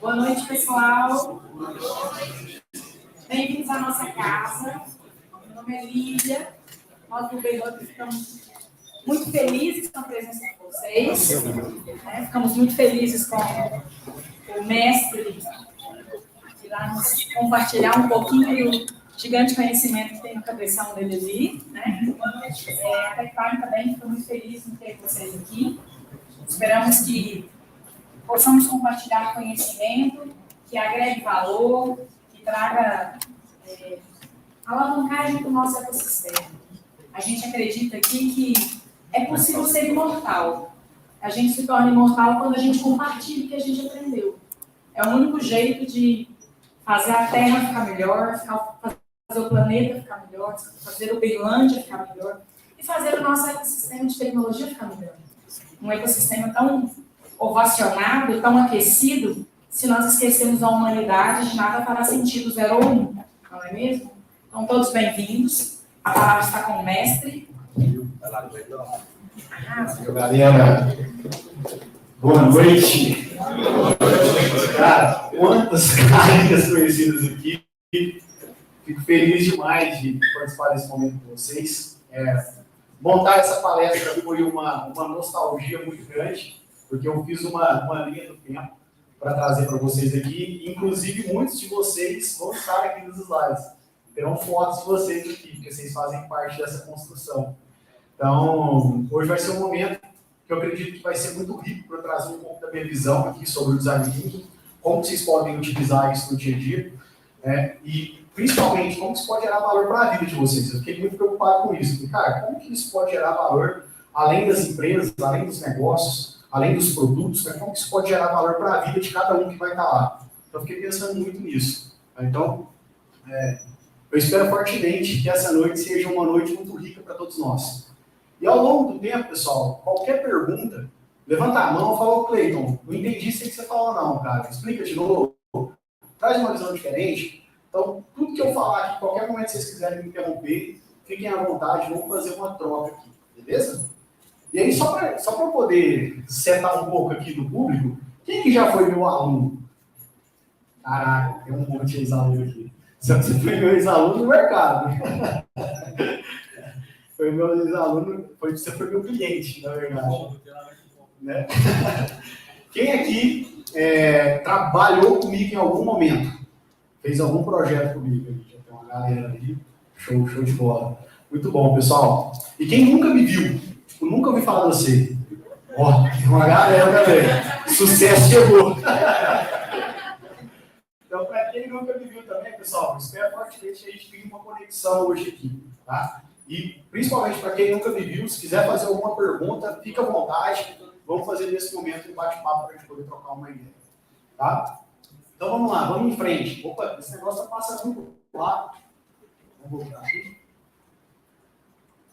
Boa noite, pessoal. Bem-vindos à nossa casa. Meu nome é Lídia. Nós do Beirut ficamos muito felizes com a presença de vocês. Ficamos muito felizes com o mestre que vai nos compartilhar um pouquinho do gigante conhecimento que tem no cabeção dele ali. A Tecpar também fica muito feliz em ter vocês aqui. Esperamos que possamos compartilhar conhecimento que agregue valor, que traga alavancagem para o nosso ecossistema. A gente acredita aqui que é possível ser imortal. A gente se torna imortal quando a gente compartilha o que a gente aprendeu. É o único jeito de fazer a Terra ficar melhor, fazer o planeta ficar melhor, fazer o Berlândia ficar melhor e fazer o nosso ecossistema de tecnologia ficar melhor. Um ecossistema tão ovacionado, tão aquecido, se nós esquecemos a humanidade, de nada fará sentido 0 ou 1, não é mesmo? Então, todos bem-vindos. A palavra está com o mestre. Galera, boa noite. Cara, quantas carinhas conhecidas aqui. Fico feliz demais de participar desse momento com vocês. Montar essa palestra foi uma nostalgia muito grande, porque eu fiz uma linha do tempo para trazer para vocês aqui. Inclusive, muitos de vocês vão estar aqui nos slides. Terão fotos de vocês aqui, porque vocês fazem parte dessa construção. Então, hoje vai ser um momento que eu acredito que vai ser muito rico para trazer um pouco da minha visão aqui sobre o design thinking, como vocês podem utilizar isso no dia a dia, e principalmente como isso pode gerar valor para a vida de vocês. Eu fiquei muito preocupado com isso. Porque, cara, como que isso pode gerar valor além das empresas, além dos negócios, além dos produtos, como que isso pode gerar valor para a vida de cada um que vai estar lá. Então, eu fiquei pensando muito nisso. Então, eu espero fortemente que essa noite seja uma noite muito rica para todos nós. E ao longo do tempo, pessoal, qualquer pergunta, levanta a mão e fala: ô Cleiton, não entendi isso que você falou não, cara. Explica de novo, traz uma visão diferente. Então, tudo que eu falar aqui, qualquer momento que vocês quiserem me interromper, fiquem à vontade, vamos fazer uma troca aqui, beleza? E aí, só para poder setar um pouco aqui do público, quem que já foi meu aluno? Caraca, tem um monte de ex-aluno aqui. Você foi meu ex-aluno no mercado. Foi meu ex-aluno, você foi meu cliente, na verdade. Né? Quem aqui trabalhou comigo em algum momento? Fez algum projeto comigo? Já tem uma galera ali. Show de bola. Muito bom, pessoal. E quem nunca me viu? Nunca ouvi falar de você. Tem uma galera também. Sucesso chegou. Então, para quem nunca me viu também, pessoal, espero fortemente que a gente tenha uma conexão hoje aqui, tá? E, principalmente para quem nunca me viu, se quiser fazer alguma pergunta, fica à vontade. Vamos fazer nesse momento um bate-papo para a gente poder trocar uma ideia, tá? Então, vamos lá, vamos em frente. Opa, esse negócio está passando muito rápido. Vamos voltar aqui.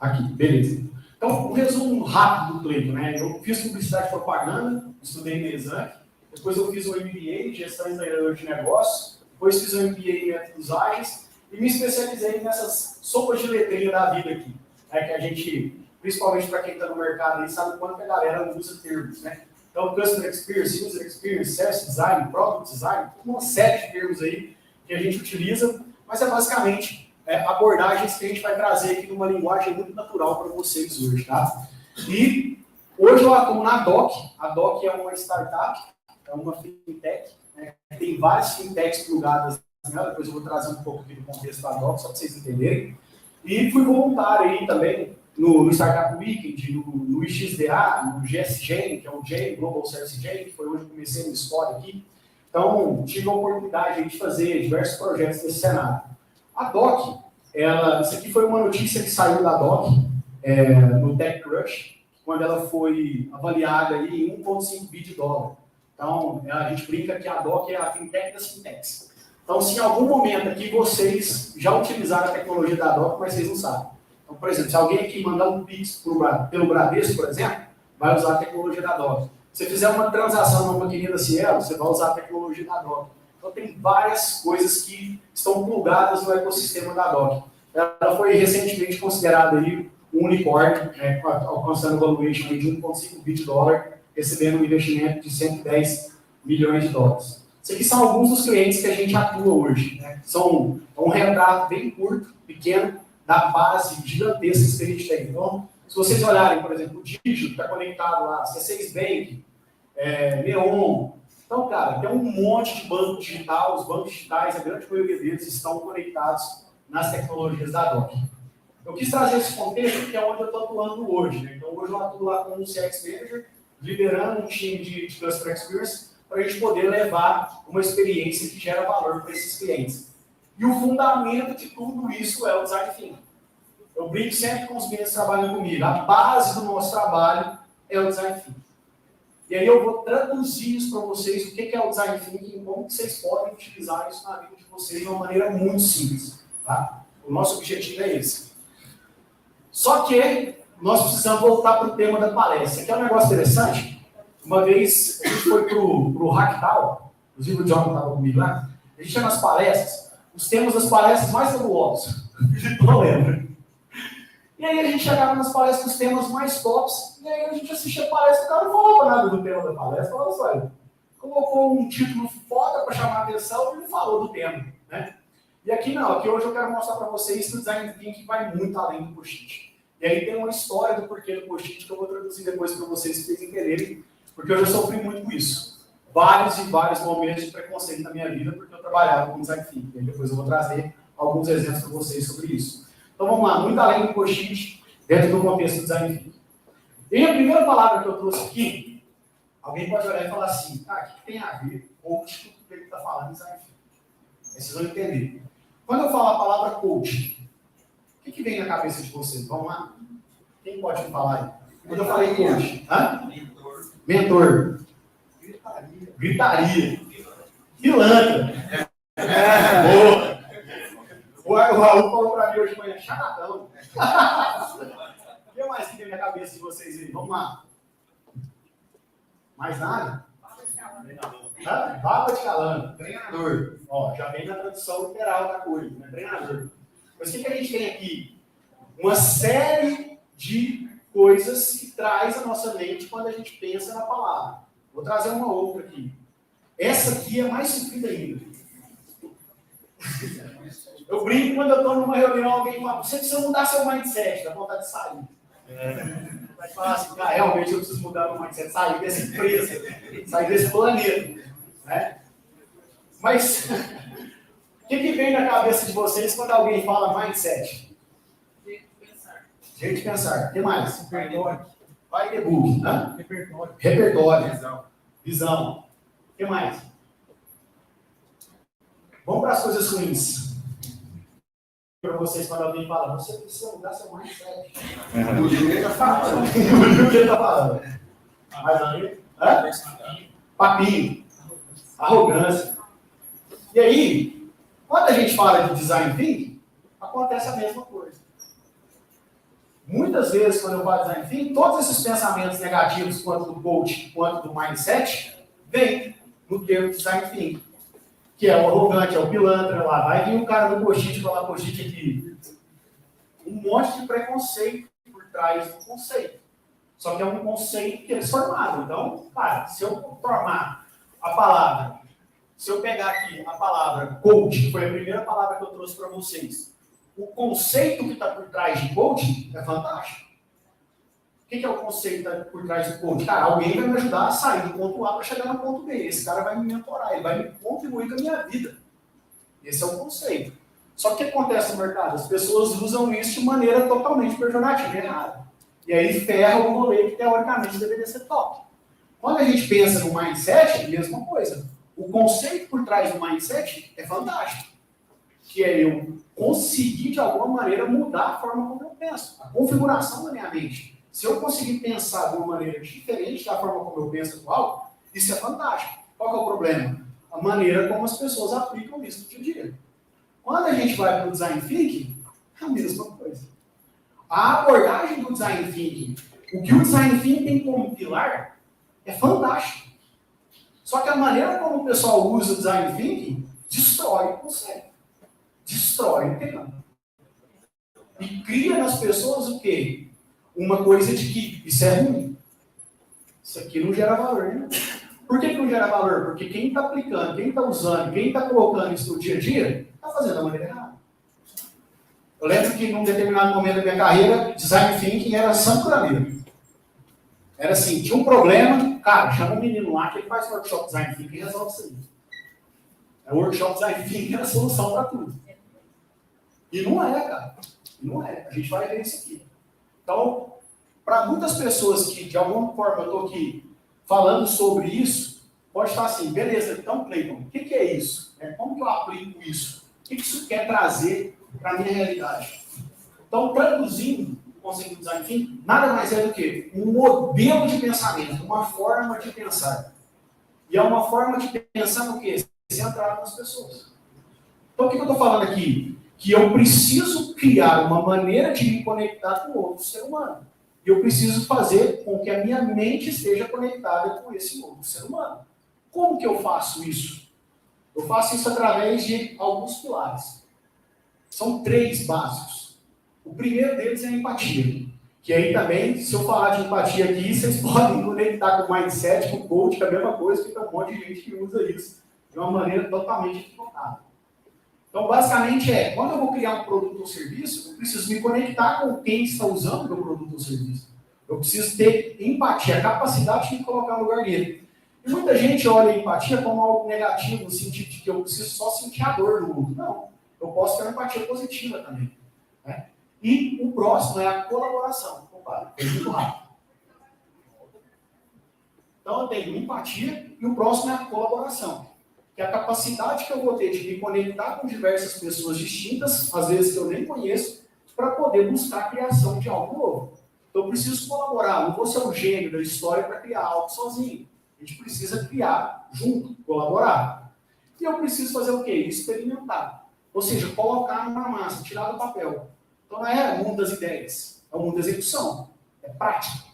Aqui, beleza. Então, um resumo rápido do Cleiton, né? Eu fiz publicidade e propaganda, estudei na Exame, depois eu fiz um MBA em gestão empreendedora de negócios, depois fiz um MBA em métodos ágeis e me especializei nessas sopas de letrinha da vida aqui, né? Que a gente, principalmente para quem está no mercado aí, sabe quanto a galera usa termos, né? Então, Customer Experience, User Experience, Service Design, Product Design, uma série de termos aí que a gente utiliza, mas é basicamente abordagens que a gente vai trazer aqui numa linguagem muito natural para vocês hoje, tá? E hoje eu atuo na DOC. A DOC é uma startup, é uma fintech, né? Tem várias fintechs plugadas nela, depois eu vou trazer um pouco aqui do contexto da DOC, só para vocês entenderem. E fui voluntário aí também no Startup Weekend, no IXDA, no GSGen, que é o GEN, Global Service Gen, que foi onde eu comecei a minha história aqui. Então, tive a oportunidade de fazer diversos projetos nesse cenário. A DOC, isso aqui foi uma notícia que saiu da DOC, no TechCrunch, quando ela foi avaliada aí em 1,5 bi de dólar. Então, a gente brinca que a DOC é a fintech das fintechs. Então, se em algum momento aqui vocês já utilizaram a tecnologia da DOC, mas vocês não sabem. Então, por exemplo, se alguém aqui mandar um Pix pelo Bradesco, por exemplo, vai usar a tecnologia da DOC. Se fizer uma transação numa maquininha da Cielo, você vai usar a tecnologia da DOC. Então, tem várias coisas que estão plugadas no ecossistema da DOC. Ela foi recentemente considerada aí um unicórnio, alcançando valuation de 1,5 bi de dólar, recebendo um investimento de 110 milhões de dólares. Esses aqui são alguns dos clientes que a gente atua hoje. Né? São um retrato bem curto, pequeno, da base gigantesca que a gente tem. Então, se vocês olharem, por exemplo, o Digio, que está conectado lá, C6 Bank, Neon. Então, cara, tem um monte de banco digital, os bancos digitais, a grande maioria deles estão conectados nas tecnologias da DOC. Eu quis trazer esse contexto porque é onde eu estou atuando hoje. Né? Então, hoje eu atuo lá como um CX Manager, liderando um time de Customer Experience, para a gente poder levar uma experiência que gera valor para esses clientes. E o fundamento de tudo isso é o design thinking. Eu brinco sempre com os meninos que trabalham comigo. A base do nosso trabalho é o design thinking. E aí eu vou traduzir isso para vocês, o que é o design thinking e como que vocês podem utilizar isso na vida de vocês de uma maneira muito simples. Tá? O nosso objetivo é esse. Só que nós precisamos voltar para o tema da palestra. Aqui é um negócio interessante. Uma vez a gente foi para o Hacktal, inclusive o John estava comigo lá, a gente ia nas palestras, os temas das palestras mais fabulosos. A gente não lembra. E aí a gente chegava nas palestras com os temas mais tops, e aí a gente assistia a palestra, o cara não falava nada do tema da palestra, falava só, colocou um título foda para chamar a atenção e não falou do tema. Né? E aqui não, aqui hoje eu quero mostrar para vocês que o design thinking vai muito além do post-it. E aí tem uma história do porquê do post-it que eu vou traduzir depois para vocês, para vocês entenderem, porque eu já sofri muito com isso. Vários e vários momentos de preconceito na minha vida, porque eu trabalhava com design thinking. E depois eu vou trazer alguns exemplos para vocês sobre isso. Então vamos lá, muito além do post-it, dentro do contexto do design thinking. E a primeira palavra que eu trouxe aqui, alguém pode olhar e falar assim, o que tem a ver coach com o que ele está falando em design thinking? Aí vocês vão entender. Quando eu falo a palavra coach, o que vem na cabeça de vocês? Vamos lá? Quem pode me falar aí? Quando eu falei coach? Mentor. Gritaria. Pilantra. Boa. O Raul falou para mim hoje de manhã, charlatão. O que mais que tem na cabeça de vocês aí? Vamos lá. Mais nada? Baba de calango. Treinador. Ó, já vem na tradução literal da coisa, né? Treinador. Mas o que a gente tem aqui? Uma série de coisas que traz a nossa mente quando a gente pensa na palavra. Vou trazer uma outra aqui. Essa aqui é mais sofrida ainda. Eu brinco quando eu estou numa reunião, alguém fala, você precisa mudar seu mindset, dá vontade de sair. Vai falar assim, realmente eu preciso mudar meu mindset, sair dessa empresa, sair desse planeta. Né? Mas, o que vem na cabeça de vocês quando alguém fala mindset? Jeito de pensar. O que mais? Repertório. Vai ter book, né? Repertório. Visão. O que mais? Vamos para as coisas ruins. Para vocês, quando alguém fala, você precisa mudar seu mindset. O que ele está falando. O que ele está falando. Mais alguém? Papinho. Arrogância. E aí, quando a gente fala de design thinking, acontece a mesma coisa. Muitas vezes, quando eu falo de design thinking, todos esses pensamentos negativos, quanto do coach, quanto do mindset, vêm no termo design thinking. Que é o arrogante, é o pilantra lá. Vai vir um cara do post-it falar post-it aqui. Um monte de preconceito por trás do conceito. Só que é um conceito que eles formaram. Então, cara, se eu formar a palavra, se eu pegar aqui a palavra coach, que foi a primeira palavra que eu trouxe para vocês, o conceito que está por trás de coach é fantástico. O que é o conceito por trás do coach? Cara, alguém vai me ajudar a sair do ponto A para chegar no ponto B. Esse cara vai me mentorar, ele vai me contribuir com a minha vida. Esse é o conceito. Só que o que acontece no mercado? As pessoas usam isso de maneira totalmente pejorativa e errada. E aí ferra o rolê que teoricamente deveria ser top. Quando a gente pensa no mindset, é a mesma coisa. O conceito por trás do mindset é fantástico. Que é eu conseguir, de alguma maneira, mudar a forma como eu penso. A configuração da minha mente. Se eu conseguir pensar de uma maneira diferente da forma como eu penso atual, isso é fantástico. Qual que é o problema? A maneira como as pessoas aplicam isso no dia a dia. Quando a gente vai para o design thinking, é a mesma coisa. A abordagem do design thinking, o que o design thinking tem como pilar, é fantástico. Só que a maneira como o pessoal usa o design thinking destrói o conceito. Destrói o tema. E cria nas pessoas o quê? Uma coisa de que isso é ruim. Isso aqui não gera valor, né? Por que não gera valor? Porque quem está aplicando, quem está usando, quem está colocando isso no dia a dia, está fazendo da maneira errada. Eu lembro que num determinado momento da minha carreira, design thinking era santo caminho. Era assim, tinha um problema, cara, chama um menino lá que ele faz workshop design thinking e resolve isso aí. O workshop design thinking era a solução para tudo. E não é, cara. Não é. A gente vai ver isso aqui. Então, para muitas pessoas que, de alguma forma, eu estou aqui falando sobre isso, pode estar assim, beleza, então, Cleiton, o que é isso? Como que eu aplico isso? O que isso quer trazer para a minha realidade? Então, traduzindo o conceito do design thinking, nada mais é do que um modelo de pensamento, uma forma de pensar. E é uma forma de pensar no quê? Centrado nas pessoas. Então, o que eu estou falando aqui? Que eu preciso criar uma maneira de me conectar com outro ser humano. E eu preciso fazer com que a minha mente esteja conectada com esse outro ser humano. Como que eu faço isso? Eu faço isso através de alguns pilares. São 3 básicos. O primeiro deles é a empatia. Que aí também, se eu falar de empatia aqui, vocês podem conectar com o mindset, com o coach, que é a mesma coisa, que tem um monte de gente que usa isso de uma maneira totalmente equivocada. Então, basicamente quando eu vou criar um produto ou serviço, eu preciso me conectar com quem está usando o meu produto ou serviço. Eu preciso ter empatia, a capacidade de me colocar no lugar dele. E muita gente olha a empatia como algo negativo, no sentido de que eu preciso só sentir a dor do outro. Não, eu posso ter uma empatia positiva também. Né? E o próximo é a colaboração. Opa, é muito rápido. Então, eu tenho empatia e o próximo é a colaboração. Que é a capacidade que eu vou ter de me conectar com diversas pessoas distintas, às vezes que eu nem conheço, para poder buscar a criação de algo novo. Então, eu preciso colaborar. Não vou ser um gênio da história para criar algo sozinho. A gente precisa criar junto, colaborar. E eu preciso fazer o quê? Experimentar. Ou seja, colocar numa massa, tirar do papel. Então, não é o mundo das ideias, é o mundo da execução. É prática.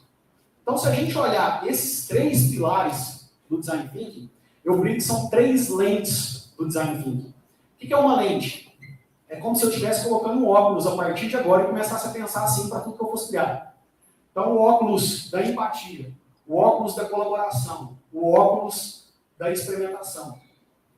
Então, se a gente olhar esses 3 pilares do Design Thinking, eu brinco que são 3 lentes do Design Thinking. O que é uma lente? É como se eu estivesse colocando um óculos a partir de agora e começasse a pensar assim para tudo que eu fosse criar. Então, o óculos da empatia, o óculos da colaboração, o óculos da experimentação.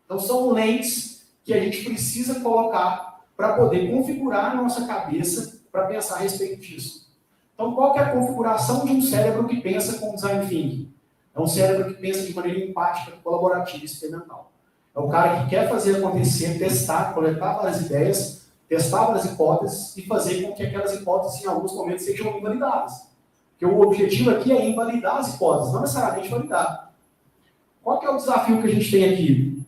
Então, são lentes que a gente precisa colocar para poder configurar a nossa cabeça para pensar a respeito disso. Então, qual que é a configuração de um cérebro que pensa com Design Thinking? É um cérebro que pensa de maneira empática, colaborativa e experimental. É o cara que quer fazer acontecer, testar, coletar várias ideias, testar várias hipóteses e fazer com que aquelas hipóteses, em alguns momentos, sejam invalidadas. Porque o objetivo aqui é invalidar as hipóteses, não necessariamente validar. Qual que é o desafio que a gente tem aqui?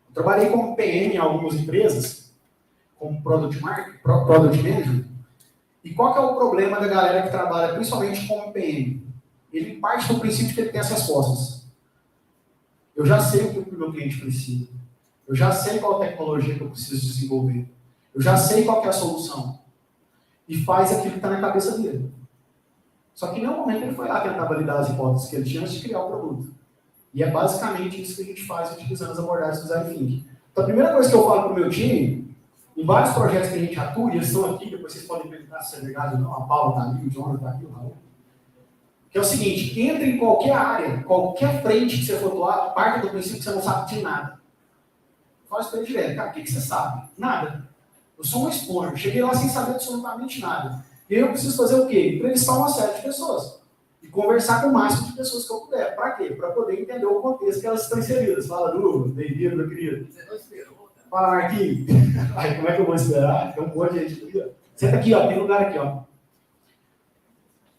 Eu trabalhei como PM em algumas empresas, como Product Manager, e qual que é o problema da galera que trabalha principalmente como PM? Ele parte do princípio que ele tem as respostas. Eu já sei o que o meu cliente precisa. Eu já sei qual tecnologia que eu preciso desenvolver. Eu já sei qual que é a solução. E faz aquilo que está na cabeça dele. Só que em nenhum momento ele foi lá tentar validar as hipóteses que ele tinha antes de criar o produto. E é basicamente isso que a gente faz utilizando as abordagens do Design Thinking. Então a primeira coisa que eu falo para o meu time, em vários projetos que a gente atua, e eles estão aqui, depois vocês podem perguntar se é verdade ou não, a Paula está ali, o Jonathan está aqui, o Raul. Que é o seguinte, entra em qualquer área, qualquer frente que você for atuar, parte do princípio que você não sabe de nada. Fala isso para ele direto, cara, o que você sabe? Nada. Eu sou um esponja, cheguei lá sem saber absolutamente nada. E aí eu preciso fazer o quê? Entrevistar uma série de pessoas. E conversar com o máximo de pessoas que eu puder. Para quê? Para poder entender o contexto que elas estão inseridas. Fala, Du, bem-vindo, meu querido. Você não esperou, cara. Fala, Marquinhos. Ai, como é que eu vou esperar? Tem um monte de gente aqui, ó. Senta aqui, ó, tem lugar aqui, ó.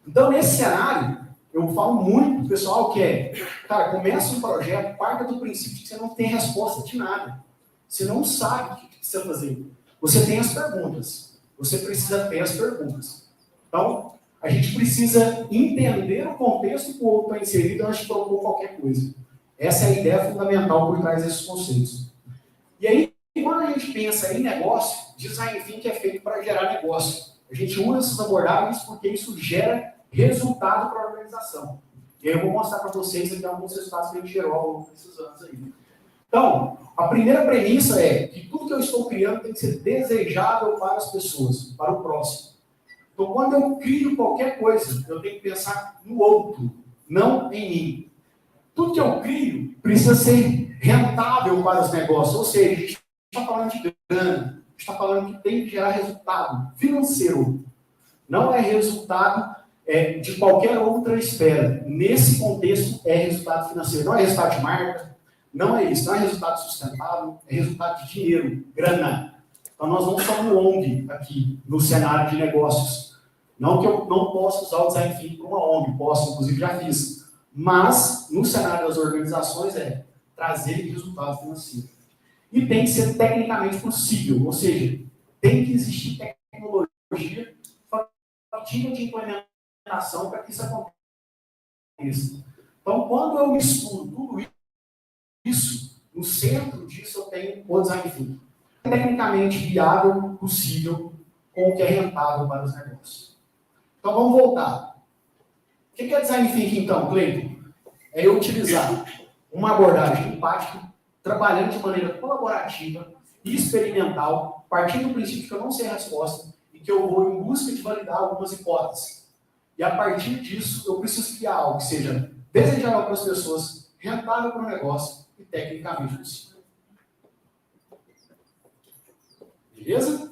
Então, nesse cenário, eu falo muito pro pessoal que cara, começa um projeto, parta do princípio de que você não tem resposta de nada. Você não sabe o que precisa fazer. Você tem as perguntas. Você precisa ter as perguntas. Então, a gente precisa entender o contexto que o outro está inserido antes de propor qualquer coisa. Essa é a ideia fundamental por trás desses conceitos. E aí, quando a gente pensa em negócio, Design Thinking é feito para gerar negócio. A gente usa essas abordagens porque isso gera resultado para a organização. E aí eu vou mostrar para vocês aqui alguns resultados que a gente gerou ao longo desses anos aí. Então, a primeira premissa é que tudo que eu estou criando tem que ser desejável para as pessoas, para o próximo. Então, quando eu crio qualquer coisa, eu tenho que pensar no outro, não em mim. Tudo que eu crio precisa ser rentável para os negócios. Ou seja, a gente está falando de grana, a gente está falando que tem que gerar resultado financeiro. Não é resultado de qualquer outra esfera. Nesse contexto, é resultado financeiro. Não é resultado de marca, não é isso. Não é resultado sustentável, é resultado de dinheiro, grana. Então, nós não somos ONG aqui no cenário de negócios. Não que eu não possa usar o design thinking para uma ONG, posso, inclusive já fiz. Mas, no cenário das organizações, é trazer resultado financeiro. E tem que ser tecnicamente possível, ou seja, tem que existir tecnologia factível de implementação para que isso aconteça. Então, quando eu misturo tudo isso, no centro disso eu tenho o design thinking. Tecnicamente viável, possível, com o que é rentável para os negócios. Então, vamos voltar. O que é design thinking, então, Cleiton? É eu utilizar uma abordagem empática, trabalhando de maneira colaborativa e experimental, partindo do princípio que eu não sei a resposta e que eu vou em busca de validar algumas hipóteses. E a partir disso, eu preciso criar algo que seja desejável para as pessoas, rentável para o negócio e tecnicamente possível. Beleza?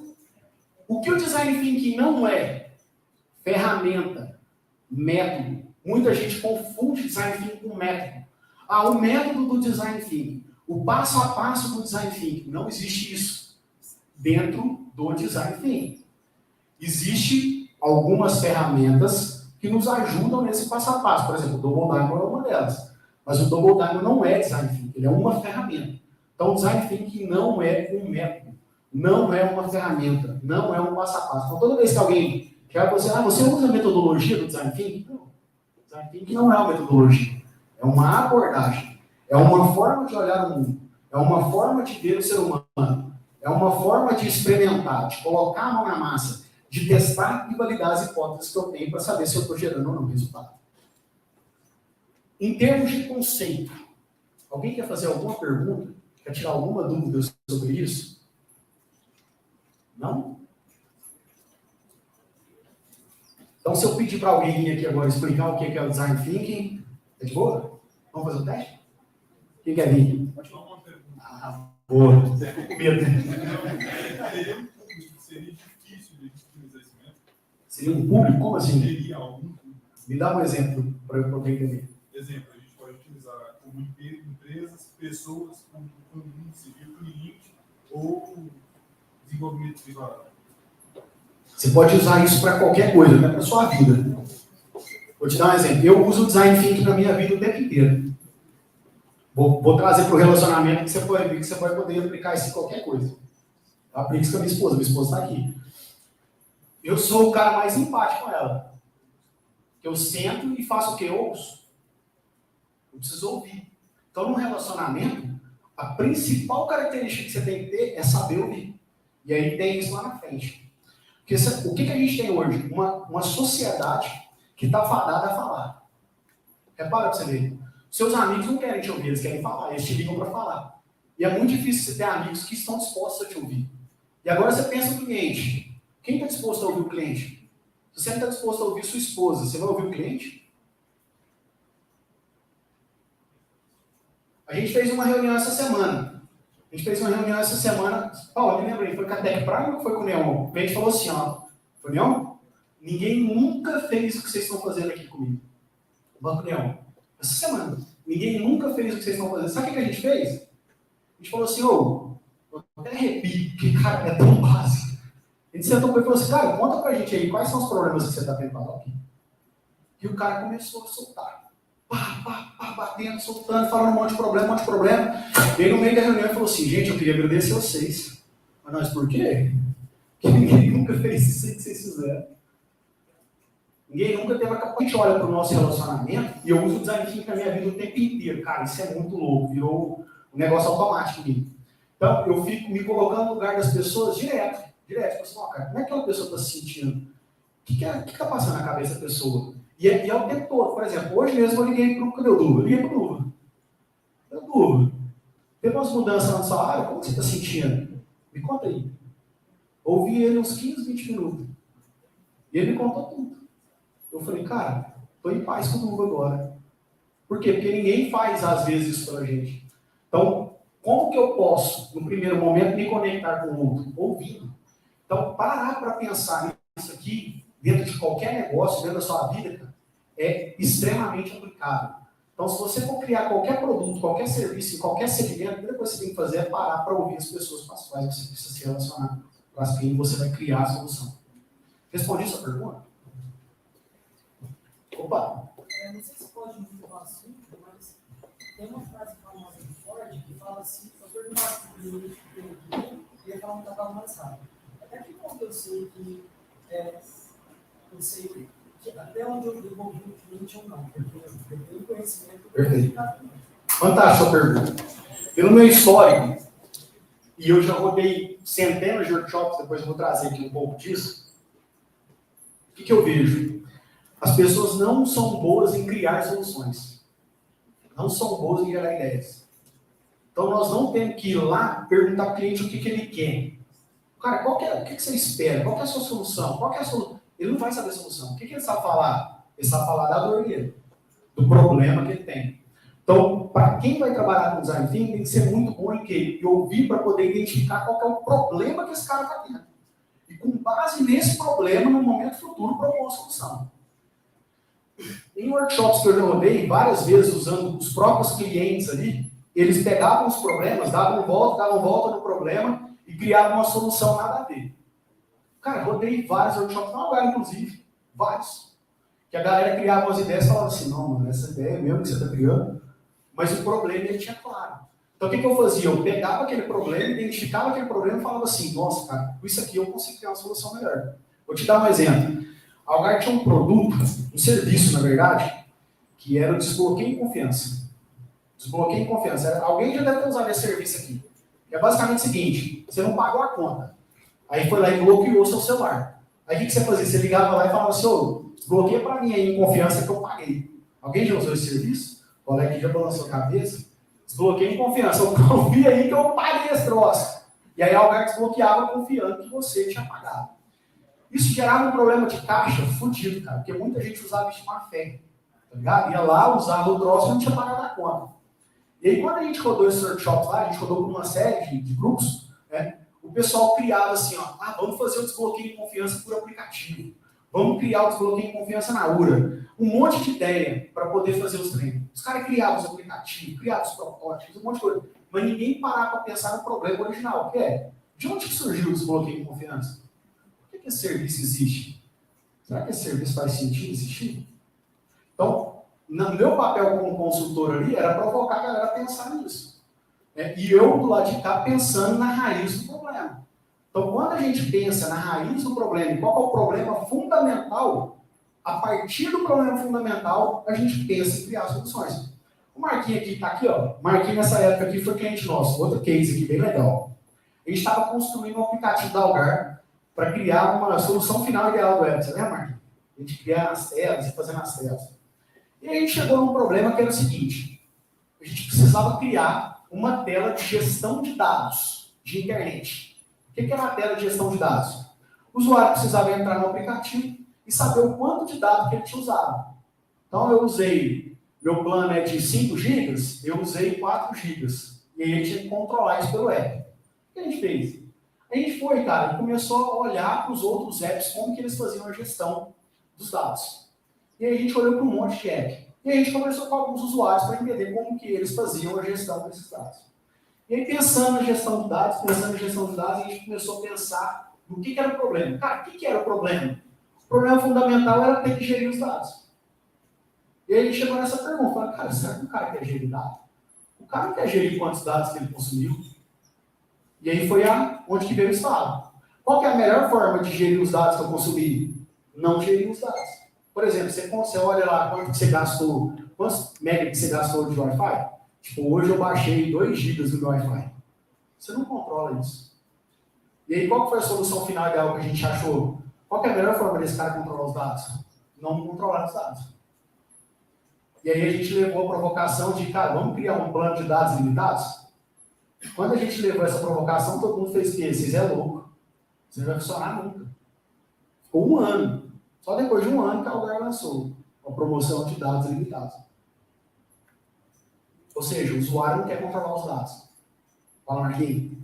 O que o design thinking não é? Ferramenta, método. Muita gente confunde design thinking com método. O método do design thinking, o passo a passo do design thinking. Não existe isso dentro do design thinking. Existem algumas ferramentas que nos ajudam nesse passo a passo. Por exemplo, o Double Diamond é uma delas. Mas o Double Diamond não é design thinking, ele é uma ferramenta. Então, o design thinking não é um método, não é uma ferramenta, não é um passo a passo. Então, toda vez que alguém quer você usa a metodologia do design thinking? Não. O design thinking não é uma metodologia, é uma abordagem, é uma forma de olhar o mundo, é uma forma de ver o ser humano, é uma forma de experimentar, de colocar a mão na massa, de testar e validar as hipóteses que eu tenho para saber se eu estou gerando ou não resultado. Em termos de conceito, alguém quer fazer alguma pergunta? Quer tirar alguma dúvida sobre isso? Não? Então, se eu pedir para alguém vir aqui agora explicar o que é o design thinking, é de boa? Vamos fazer o teste? Quem quer vir? Boa. Você ficou com medo, né? Seria difícil de utilizar esse método. Seria um público? Como assim? Teria algum público. Me dá um exemplo para eu poder entender. Exemplo, a gente pode utilizar como empresas, pessoas, como mundo civil, cliente ou desenvolvimento privado. Você pode usar isso para qualquer coisa, até para a sua vida. Vou te dar um exemplo. Eu uso o design thinking na minha vida o tempo inteiro. Vou trazer para o relacionamento que você pode ver que você vai poder aplicar isso em qualquer coisa. Eu aplico isso com a minha esposa está aqui. Eu sou o cara mais empático com ela. Eu sento e faço o que? Eu ouço. Eu preciso ouvir. Então, no relacionamento, a principal característica que você tem que ter é saber ouvir. E aí tem isso lá na frente. Porque o que a gente tem hoje? Uma sociedade que está fadada a falar. Repara para você ver. Seus amigos não querem te ouvir, eles querem falar, eles te ligam para falar. E é muito difícil você ter amigos que estão dispostos a te ouvir. E agora você pensa no cliente. Quem está disposto a ouvir o cliente? Se você não está disposto a ouvir sua esposa, você vai ouvir o cliente? A gente fez uma reunião essa semana. Paulo, me lembrei, foi com a Tech Prime ou foi com o Neon? A gente falou assim, foi Neon? Ninguém nunca fez o que vocês estão fazendo aqui comigo. Banco Neon. Essa semana. Ninguém nunca fez o que vocês estão fazendo. Sabe o que a gente fez? A gente falou assim, eu até arrepio, porque, cara, é tão básico. A gente sentou com ele e falou assim, cara, conta pra gente aí, quais são os problemas que você está tendo aqui? E o cara começou a soltar. Batendo, soltando, falando um monte de problema. E aí, no meio da reunião, ele falou assim, gente, eu queria agradecer a vocês. Mas nós, por quê? Porque ninguém nunca fez isso aí que vocês fizeram. Ninguém nunca teve a capacidade. A gente olha para o nosso relacionamento, e eu uso o design thinking na minha vida o tempo inteiro. Cara, isso é muito louco, virou um negócio automático em mim. Então, eu fico me colocando no lugar das pessoas direto. Tipo assim, cara, como é que aquela pessoa está se sentindo? O que está passando na cabeça da pessoa? E é o tempo todo. Por exemplo, hoje mesmo eu liguei para o Duva. Eu liguei para o Duva. Teve umas mudanças na sua área, como você está sentindo? Me conta aí. Ouvi ele uns 15, 20 minutos. E ele me contou tudo. Eu falei, cara, estou em paz com o Duva agora. Por quê? Porque ninguém faz, às vezes, isso pela gente. Então, como que eu posso, no primeiro momento, me conectar com o outro? Ouvindo. Então, parar para pensar nisso aqui, dentro de qualquer negócio, dentro da sua vida, cara, é extremamente aplicável. Então, se você for criar qualquer produto, qualquer serviço, em qualquer segmento, a primeira coisa que você tem que fazer é parar para ouvir as pessoas com as quais você precisa se relacionar, com as quem você vai criar a solução. Respondi sua pergunta? Opa! Não sei se pode mudar o assunto, mas tem uma frase famosa do Ford que fala assim, se eu perguntasse para o cliente que tem aqui, ele ia falar um cavalo mais rápido. Até que ponto eu sei que eu sei até onde eu devolvi o cliente ou não, porque eu tenho conhecimento. Perfeito. Fantástica a pergunta. Pelo meu histórico, e eu já rodei centenas de workshops, depois eu vou trazer aqui um pouco disso, o que eu vejo? As pessoas não são boas em criar soluções. Não são boas em gerar ideias. Então nós não temos que ir lá perguntar para o cliente o que ele quer. Cara, o que você espera? Qual que é a sua solução? Qual que é a solução? Ele não vai saber a solução. O que ele sabe falar? Ele sabe falar da dor dele, do problema que ele tem. Então, para quem vai trabalhar com design thinking, tem que ser muito bom em quê? E ouvir para poder identificar qual que é o problema que esse cara está tendo. E com base nesse problema, no momento futuro, propor uma solução. Em workshops que eu já rodei, várias vezes usando os próprios clientes ali, eles pegavam os problemas, davam volta no problema e criavam uma solução nada a ver. Cara, rodei vários workshops, não agora, inclusive, vários. Que a galera criava umas ideias e falava assim, não, mano, essa ideia é mesmo que você está criando, mas o problema ele tinha claro. Então o que eu fazia? Eu pegava aquele problema, identificava aquele problema e falava assim, nossa, cara, com isso aqui eu consigo criar uma solução melhor. Vou te dar um exemplo. A Algar tinha um produto, um serviço, na verdade, que era o desbloqueio em confiança. Desbloqueio em confiança. Alguém já deve ter usado esse serviço aqui. É basicamente o seguinte, você não pagou a conta. Aí foi lá e bloqueou o seu celular. Aí o que você fazia? Você ligava lá e falava assim, ô, desbloqueia para mim aí em confiança que eu paguei. Alguém já usou esse serviço? O colega já balançou a cabeça? Desbloqueia em confiança. Eu confio aí que eu paguei esse troço. E aí a Algar desbloqueava confiando que você tinha pagado. Isso gerava um problema de caixa fudido, cara, porque muita gente usava isso de má fé, tá ligado? Ia lá, usava o troço e não tinha pagado a conta. E aí, quando a gente rodou esses workshops lá, a gente rodou por uma série de grupos, né? O pessoal criava assim, ó, vamos fazer o desbloqueio de confiança por aplicativo, vamos criar o desbloqueio de confiança na URA, um monte de ideia para poder fazer os treinos. Os caras criavam os aplicativos, criavam os protótipos, um monte de coisa, mas ninguém parava para pensar no problema original, que é, de onde que surgiu o desbloqueio de confiança? Por que esse serviço existe? Será que esse serviço faz sentido existir? Então, no meu papel como consultor ali, era provocar a galera a pensar nisso. E eu, do lado de cá, pensando na raiz do problema. Então, quando a gente pensa na raiz do problema, qual é o problema fundamental, a partir do problema fundamental, a gente pensa em criar soluções. O Marquinhos aqui, está aqui, ó. O Marquinhos, nessa época aqui, foi cliente nosso. Outro case aqui, bem legal. A gente estava construindo um aplicativo da Algar para criar uma solução final ideal do web. Você lembra, Marquinhos? A gente criar as telas e fazer nas telas. E a gente chegou num problema que era o seguinte. A gente precisava criar uma tela de gestão de dados de internet. O que era a tela de gestão de dados? O usuário precisava entrar no aplicativo e saber o quanto de dados que ele tinha usado. Então eu usei, meu plano é de 5 GB, eu usei 4 GB. E aí ele tinha que controlar isso pelo app. O que a gente fez? A gente foi, cara, e começou a olhar para os outros apps, como que eles faziam a gestão dos dados. E aí a gente olhou para um monte de app. E a gente conversou com alguns usuários para entender como que eles faziam a gestão desses dados. E aí, pensando na gestão de dados, a gente começou a pensar no que era o problema. Cara, o que era o problema? O problema fundamental era ter que gerir os dados. E aí a gente chegou nessa pergunta, falou, cara, será que o cara quer gerir dados? O cara não quer gerir quantos dados que ele consumiu. E aí foi onde que veio o estado. Qual que é a melhor forma de gerir os dados que eu consumi? Não gerir os dados. Por exemplo, você olha lá quanto que você gastou, quantos mega que você gastou de Wi-Fi? Tipo, hoje eu baixei 2 GB do meu Wi-Fi. Você não controla isso. E aí, qual que foi a solução final ideal que a gente achou? Qual que é a melhor forma desse cara controlar os dados? Não controlar os dados. E aí a gente levou a provocação de, cara, vamos criar um plano de dados limitados? Quando a gente levou essa provocação, todo mundo fez o quê? Vocês é louco. Você não vai funcionar nunca. Ficou 1 ano. Só depois de 1 ano que a Algar lançou a promoção de dados limitados. Ou seja, o usuário não quer controlar os dados. Fala, Marquinhos.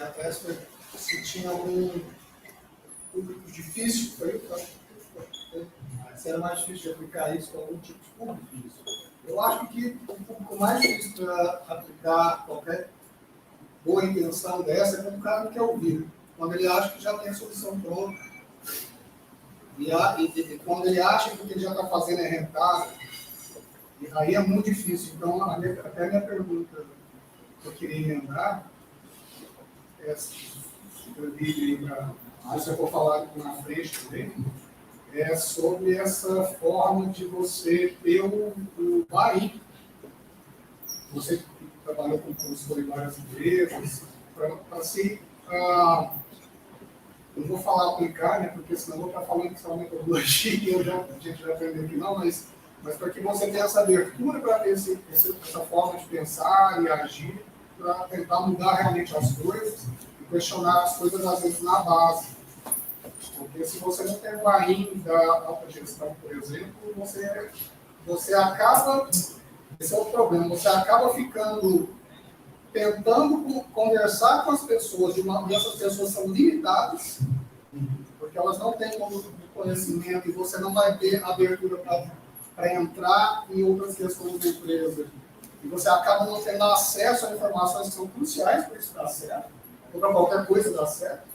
Atrás foi se tinha algum público difícil, se era mais difícil de aplicar isso com algum tipo de público. Eu acho que o público mais difícil para aplicar qualquer boa intenção dessa é quando o cara não quer ouvir. Quando ele acha que já tem a solução pronta. E quando ele acha que o que ele já está fazendo é rentável, aí é muito difícil. Então, até a minha pergunta que eu queria emendar, se eu for falar na frente também, é sobre essa forma de você ter o buy-in. Você trabalhou com consultor em várias empresas, para se... eu não vou falar aplicar, né, porque senão eu vou estar falando que isso é uma metodologia e a gente já aprendeu que não, mas para que você tenha essa abertura para ter essa forma de pensar e agir, para tentar mudar realmente as coisas e questionar as coisas, às vezes, na base. Porque se você não tem o buy-in da alta gestão, por exemplo, você acaba... Esse é o problema. Você acaba tentando conversar com as pessoas, e essas pessoas são limitadas, porque elas não têm conhecimento, e você não vai ter abertura para entrar em outras questões da empresa. E você acaba não tendo acesso a informações que são cruciais para isso dar certo, ou para qualquer coisa dar certo,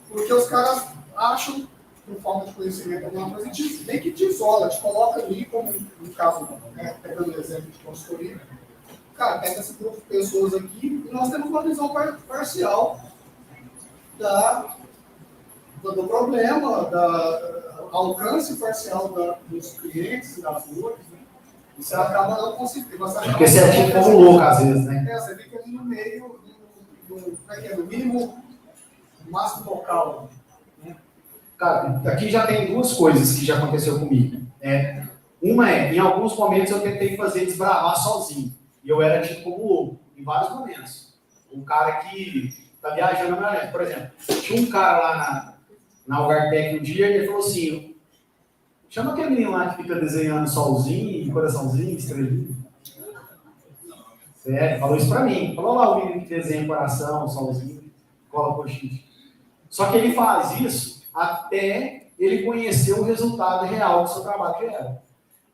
porque os caras acham, por forma de conhecimento, alguma coisa, bem que te isola, te coloca ali, como no caso, pegando o exemplo de consultoria, cara, pega esse grupo de pessoas aqui e nós temos uma visão parcial do problema, alcance parcial dos clientes e das dores, né? E você acaba não conseguindo. Porque você é tipo como louco, às vezes, né? Você fica ali no meio, no mínimo, máximo local. Né? Cara, aqui já tem duas coisas que já aconteceu comigo. Uma em alguns momentos eu tentei fazer desbravar sozinho. E eu era tipo como louco, em vários momentos. Um cara que tá viajando na maionese. Por exemplo, tinha um cara lá na Algartec um dia e ele falou assim, chama aquele menino lá que fica desenhando solzinho, coraçãozinho, estrelinha. Sério, falou isso pra mim. Falou lá o menino que desenha coração, solzinho, cola coxinha. Só que ele faz isso até ele conhecer o resultado real do seu trabalho que era.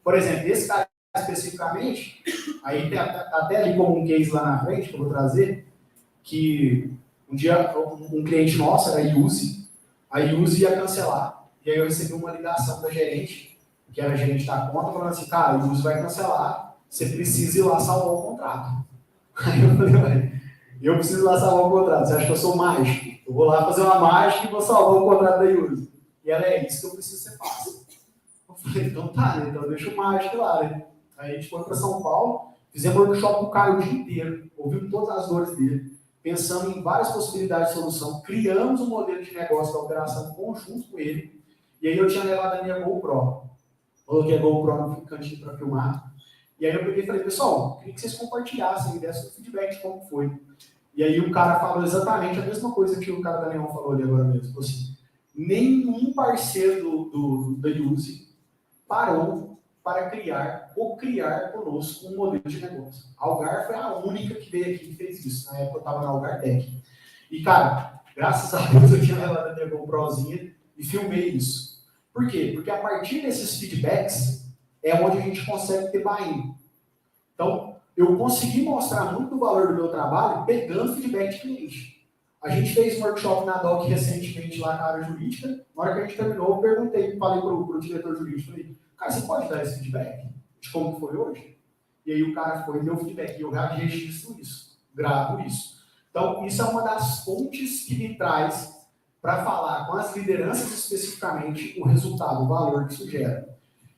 Por exemplo, esse cara especificamente, aí tem até ali como um case lá na frente, que eu vou trazer, que um dia um cliente nosso, era a Yuzi, ia cancelar. E aí eu recebi uma ligação da gerente, que era a gerente da conta, falando assim, cara, a Yuzi vai cancelar, você precisa ir lá salvar o contrato. Aí eu falei, eu preciso ir lá salvar o contrato, você acha que eu sou mágico? Eu vou lá fazer uma mágica e vou salvar o contrato da Yuzi. E ela, é isso que eu preciso que você faça. Eu falei, então tá, né? Então deixa o mágico lá, né? Aí a gente foi para São Paulo, fizemos um workshop com o Caio o dia inteiro, ouvimos todas as dores dele, pensando em várias possibilidades de solução, criamos um modelo de negócio da operação conjunto com ele, e aí eu tinha levado a minha GoPro. Coloquei a GoPro no cantinho para filmar, e aí eu peguei e falei, pessoal, queria que vocês compartilhassem, dessem o feedback de como foi. E aí o cara falou exatamente a mesma coisa que o cara da Neon falou ali agora mesmo, falou assim, nenhum parceiro da Yuzi parou para criar conosco um modelo de negócio. A Algar foi a única que veio aqui e fez isso. Na época eu estava na Algartec. E, cara, graças a Deus eu tinha levado a minha GoProzinha e filmei isso. Por quê? Porque a partir desses feedbacks é onde a gente consegue ter buy-in. Então, eu consegui mostrar muito do valor do meu trabalho pegando feedback de cliente. A gente fez um workshop na DOC recentemente lá na área jurídica. Na hora que a gente terminou, eu perguntei, falei para o diretor jurídico, falei, cara, você pode dar esse feedback de como foi hoje? E aí o cara foi e deu feedback. E eu registro isso, gravo isso. Então, isso é uma das fontes que me traz para falar com as lideranças especificamente o resultado, o valor que isso gera.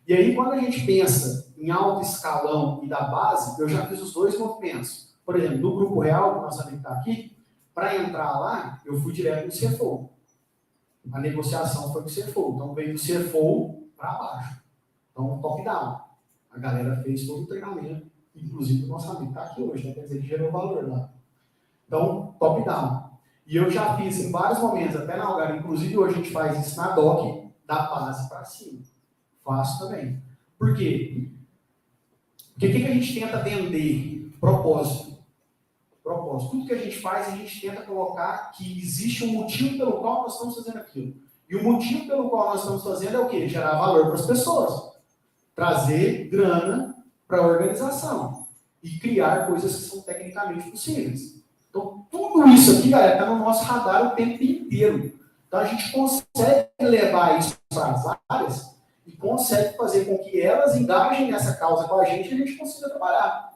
E aí, quando a gente pensa em alto escalão e da base, eu já fiz os dois movimentos. Por exemplo, no Grupo Real, que o nosso amigo está aqui, para entrar lá, eu fui direto no CFO. A negociação foi com o CFO. Então, veio do CFO para baixo. Então, top-down. A galera fez todo o treinamento, inclusive o nosso amigo está aqui hoje, né? Quer dizer, que gerou valor lá. Então, top-down. E eu já fiz em vários momentos, até na Algar, inclusive hoje a gente faz isso na DOC, da base para cima. Faço também. Por quê? Porque o que a gente tenta vender? Propósito. Propósito. Tudo que a gente faz, a gente tenta colocar que existe um motivo pelo qual nós estamos fazendo aquilo. E o motivo pelo qual nós estamos fazendo é o quê? Gerar valor para as pessoas. Trazer grana para a organização. E criar coisas que são tecnicamente possíveis. Então, tudo isso aqui, galera, está no nosso radar o tempo inteiro. Então, a gente consegue levar isso para as áreas e consegue fazer com que elas engajem nessa causa com a gente e a gente consiga trabalhar.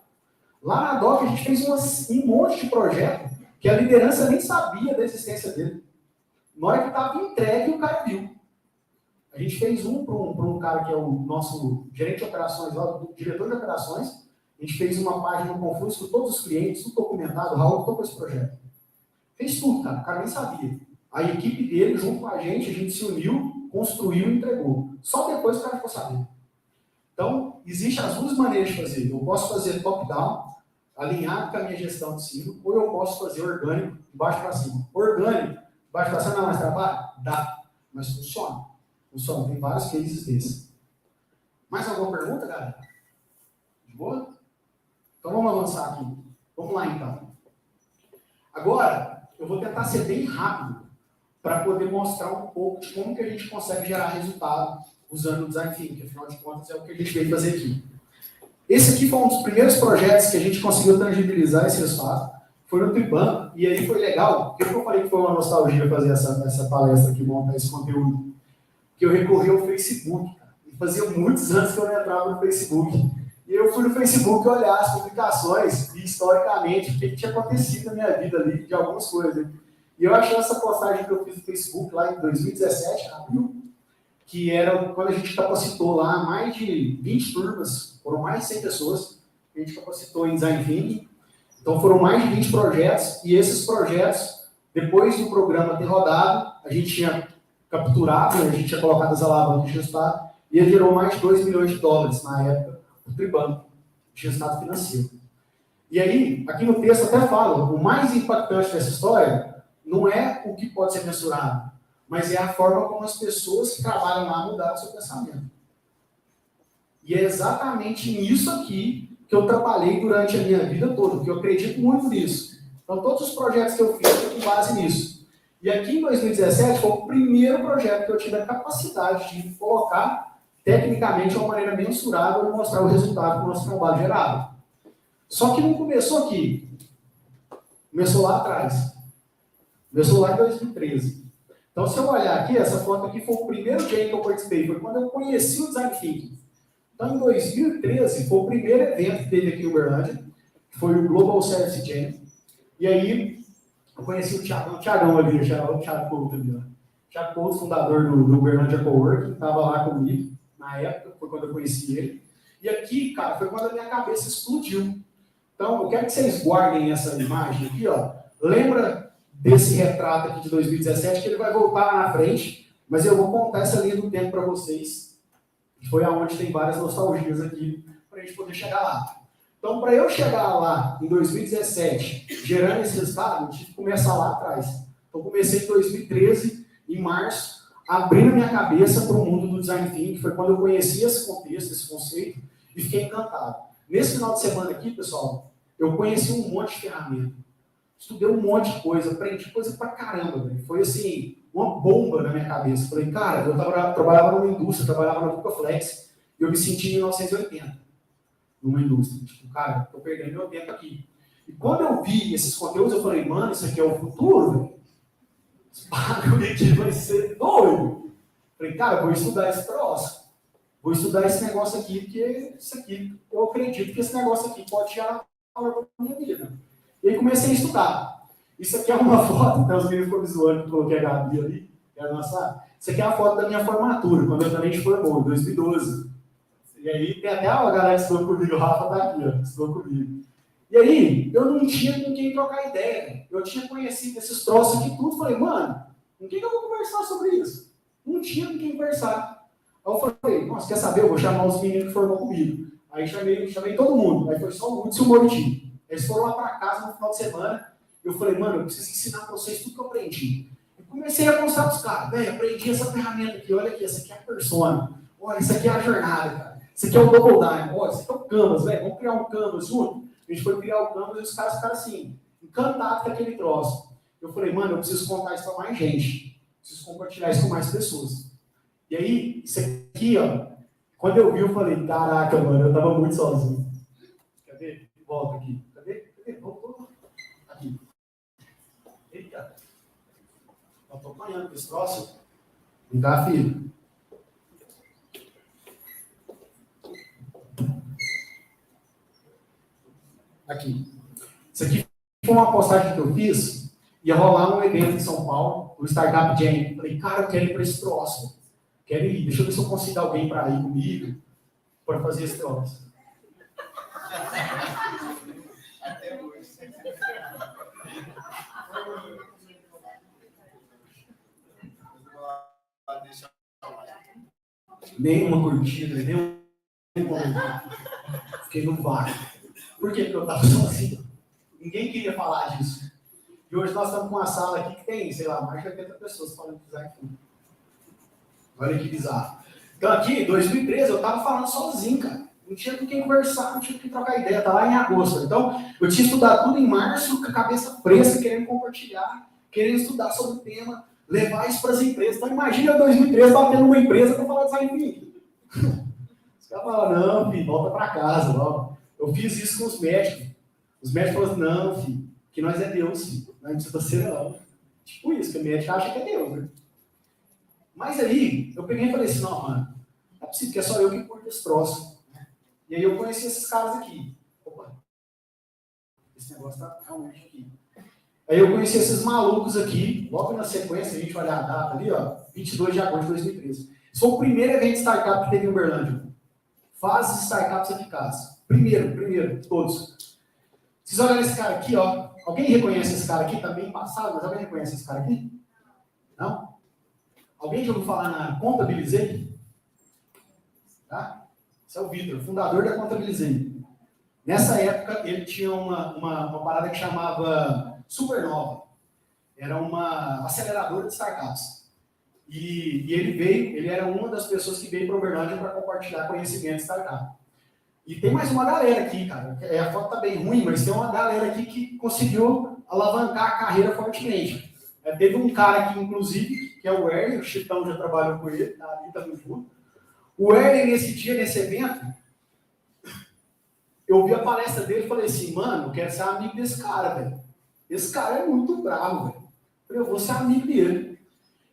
Lá na DOC, a gente fez um monte de projeto que a liderança nem sabia da existência dele. Na hora que estava entregue, o cara viu. A gente fez um para um cara que é o nosso gerente de operações, o diretor de operações. A gente fez uma página no Confluence com todos os clientes, tudo documentado. O Raul tocou esse projeto. Fez tudo, cara. O cara nem sabia. A equipe dele, junto com a gente se uniu, construiu e entregou. Só depois o cara ficou sabendo. Então, existem as duas maneiras de fazer. Eu posso fazer top-down, alinhado com a minha gestão de cima, ou eu posso fazer orgânico, de baixo para cima. Orgânico, de baixo para cima, dá mais trabalho? Dá. Mas funciona. Funciona. Tem vários cases desses. Mais alguma pergunta, galera? De boa? Então, vamos avançar aqui. Vamos lá, então. Agora, eu vou tentar ser bem rápido para poder mostrar um pouco de como que a gente consegue gerar resultado usando o Design Thinking, que afinal de contas é o que a gente veio fazer aqui. Esse aqui foi um dos primeiros projetos que a gente conseguiu tangibilizar esse resultado. Foi no Triban, e aí foi legal. Por que eu falei que foi uma nostalgia fazer essa palestra aqui, montar esse conteúdo? Que eu recorri ao Facebook, cara. E fazia muitos anos que eu não entrava no Facebook. E eu fui no Facebook olhar as publicações e, historicamente, o que tinha acontecido na minha vida ali, de algumas coisas. E eu achei essa postagem que eu fiz no Facebook lá em 2017, abril, que era quando a gente capacitou lá mais de 20 turmas, foram mais de 100 pessoas, a gente capacitou em Design Thinking. Então foram mais de 20 projetos, e esses projetos, depois do programa ter rodado, a gente tinha capturado, a gente tinha colocado as alavancas de resultado, e ele gerou mais de 2 milhões de dólares na época do Triban, de resultado financeiro. E aí, aqui no texto até fala, o mais impactante dessa história não é o que pode ser mensurado, mas é a forma como as pessoas que trabalham lá mudaram o seu pensamento. E é exatamente nisso aqui que eu trabalhei durante a minha vida toda, porque eu acredito muito nisso. Então, todos os projetos que eu fiz foram com base nisso. E aqui em 2017 foi o primeiro projeto que eu tive a capacidade de colocar tecnicamente de uma maneira mensurável e mostrar o resultado que o nosso trabalho gerava. Só que não começou aqui. Começou lá atrás. Começou lá em 2013. Então, se eu olhar aqui, essa foto aqui foi o primeiro dia que eu participei, foi quando eu conheci o Design Thinking. Então, em 2013, foi o primeiro evento que teve aqui em Uberlândia, que foi o Global Service Jam. E aí, eu conheci o Thiagão ali, o Thiago Couto ali, ó. Thiago Couto, fundador do Uberlândia Coworking, estava lá comigo, na época, foi quando eu conheci ele. E aqui, cara, foi quando a minha cabeça explodiu. Então, eu quero que vocês guardem essa imagem aqui, ó. Lembra desse retrato aqui de 2017, que ele vai voltar lá na frente, mas eu vou contar essa linha do tempo para vocês, que foi aonde tem várias nostalgias aqui, para a gente poder chegar lá. Então, para eu chegar lá em 2017, gerando esse resultado, eu tive que começar lá atrás. Então, comecei em 2013, em março, abrindo minha cabeça para o mundo do Design Thinking, foi quando eu conheci esse contexto, esse conceito, e fiquei encantado. Nesse final de semana aqui, pessoal, eu conheci um monte de ferramenta. Estudei um monte de coisa, aprendi coisa pra caramba, velho. Foi assim, uma bomba na minha cabeça. Falei, cara, eu trabalhava numa indústria, trabalhava na Cucaflex, e eu me senti em 1980, numa indústria. Tipo, cara, tô perdendo meu tempo aqui. E quando eu vi esses conteúdos, eu falei, mano, isso aqui é o futuro, velho. Esse bagulho aqui vai ser doido. Falei, cara, vou estudar esse troço. Vou estudar esse negócio aqui, porque isso aqui, eu acredito que esse negócio aqui pode gerar valor pra minha vida. E aí comecei a estudar. Isso aqui é uma foto, então os meninos ficam me zoando que eu coloquei a Gabi ali. Isso aqui é a foto da minha formatura, quando eu também me formou, em 2012. E aí tem até a galera que estudou comigo, o Rafa tá aqui, ó, estudou comigo. E aí, eu não tinha com quem trocar ideia. Eu tinha conhecido esses troços aqui tudo, falei, mano, com quem que eu vou conversar sobre isso? Não tinha com quem conversar. Aí eu falei, nossa, quer saber? Eu vou chamar os meninos que formou comigo. Aí chamei todo mundo. Aí foi só o Hudson e o Moritinho. Eles foram lá para casa no final de semana. Eu falei, mano, eu preciso ensinar para vocês tudo que eu aprendi. E comecei a mostrar para os caras, velho, aprendi essa ferramenta aqui, olha aqui, essa aqui é a persona. Olha, isso aqui é a jornada, cara. Esse aqui é o Double Dime, ó, esse aqui é o Canvas, velho, vamos criar um Canvas junto? A gente foi criar o Canvas e os caras ficaram assim, encantados com aquele troço. Eu falei, mano, eu preciso contar isso para mais gente, preciso compartilhar isso com mais pessoas. E aí, isso aqui, ó, quando eu vi, eu falei, caraca, mano, eu tava muito sozinho. Cadê? Volta aqui. Cadê? Voltou. Aqui. Eita. Eu tô apanhando com esse troço. Vem cá, filho. Aqui. Isso aqui foi uma postagem que eu fiz. Ia rolar um evento em São Paulo, o Startup Jam. Falei, cara, eu quero ir para esse troço. Quero ir. Deixa eu ver se eu consigo alguém para ir comigo para fazer esse troço. Até hoje. Nenhuma curtida, nenhum comentário. Fiquei no vácuo. Por quê? Porque eu estava sozinho. Ninguém queria falar disso. E hoje nós estamos com uma sala aqui que tem, sei lá, mais de 80 pessoas falando design thinking. Olha que bizarro. Então aqui, em 2013, eu estava falando sozinho, cara. Não tinha com quem conversar, não tinha com quem trocar ideia. Tá lá em agosto. Então, eu tinha estudado tudo em março, com a cabeça fresca, querendo compartilhar, querendo estudar sobre o tema, levar isso para as empresas. Então, imagina 2013 batendo numa empresa para falar design thinking. Os caras falaram, não, filho, volta para casa. Ó. Eu fiz isso com os médicos. Os médicos falaram, não, filho, que nós é Deus, filho. Não precisa ser não. Tipo isso, que o médico acha que é Deus, né? Mas aí, eu peguei e falei assim, não, mano, é possível que é só eu que curto esse troço. E aí eu conheci esses caras aqui. Opa, esse negócio tá realmente aqui. Aí eu conheci esses malucos aqui, logo na sequência, a gente vai olhar a data ali, ó, 22 de agosto de 2013. Esse foi o primeiro evento startup que teve em Uberlândia. Fases de startups eficazes. Primeiro, todos. Vocês olham esse cara aqui, ó. Alguém reconhece esse cara aqui? Tá bem passado, mas alguém reconhece esse cara aqui? Não? Alguém já ouviu falar na Contabilizei? Tá? Esse é o Vitor, fundador da Contabilizei. Nessa época, ele tinha uma parada que chamava Supernova. Era uma aceleradora de startups. E ele era uma das pessoas que veio para o Uberlândia para compartilhar conhecimento de startup. E tem mais uma galera aqui, cara. A foto tá bem ruim, mas tem uma galera aqui que conseguiu alavancar a carreira fortemente. Teve um cara aqui, inclusive, que é o Erlen, o Chitão já trabalhou com ele, tá ali, tá junto. O Erlen, nesse evento, eu vi a palestra dele e falei assim, mano, eu quero ser amigo desse cara, velho. Esse cara é muito bravo, velho. Eu vou ser amigo dele.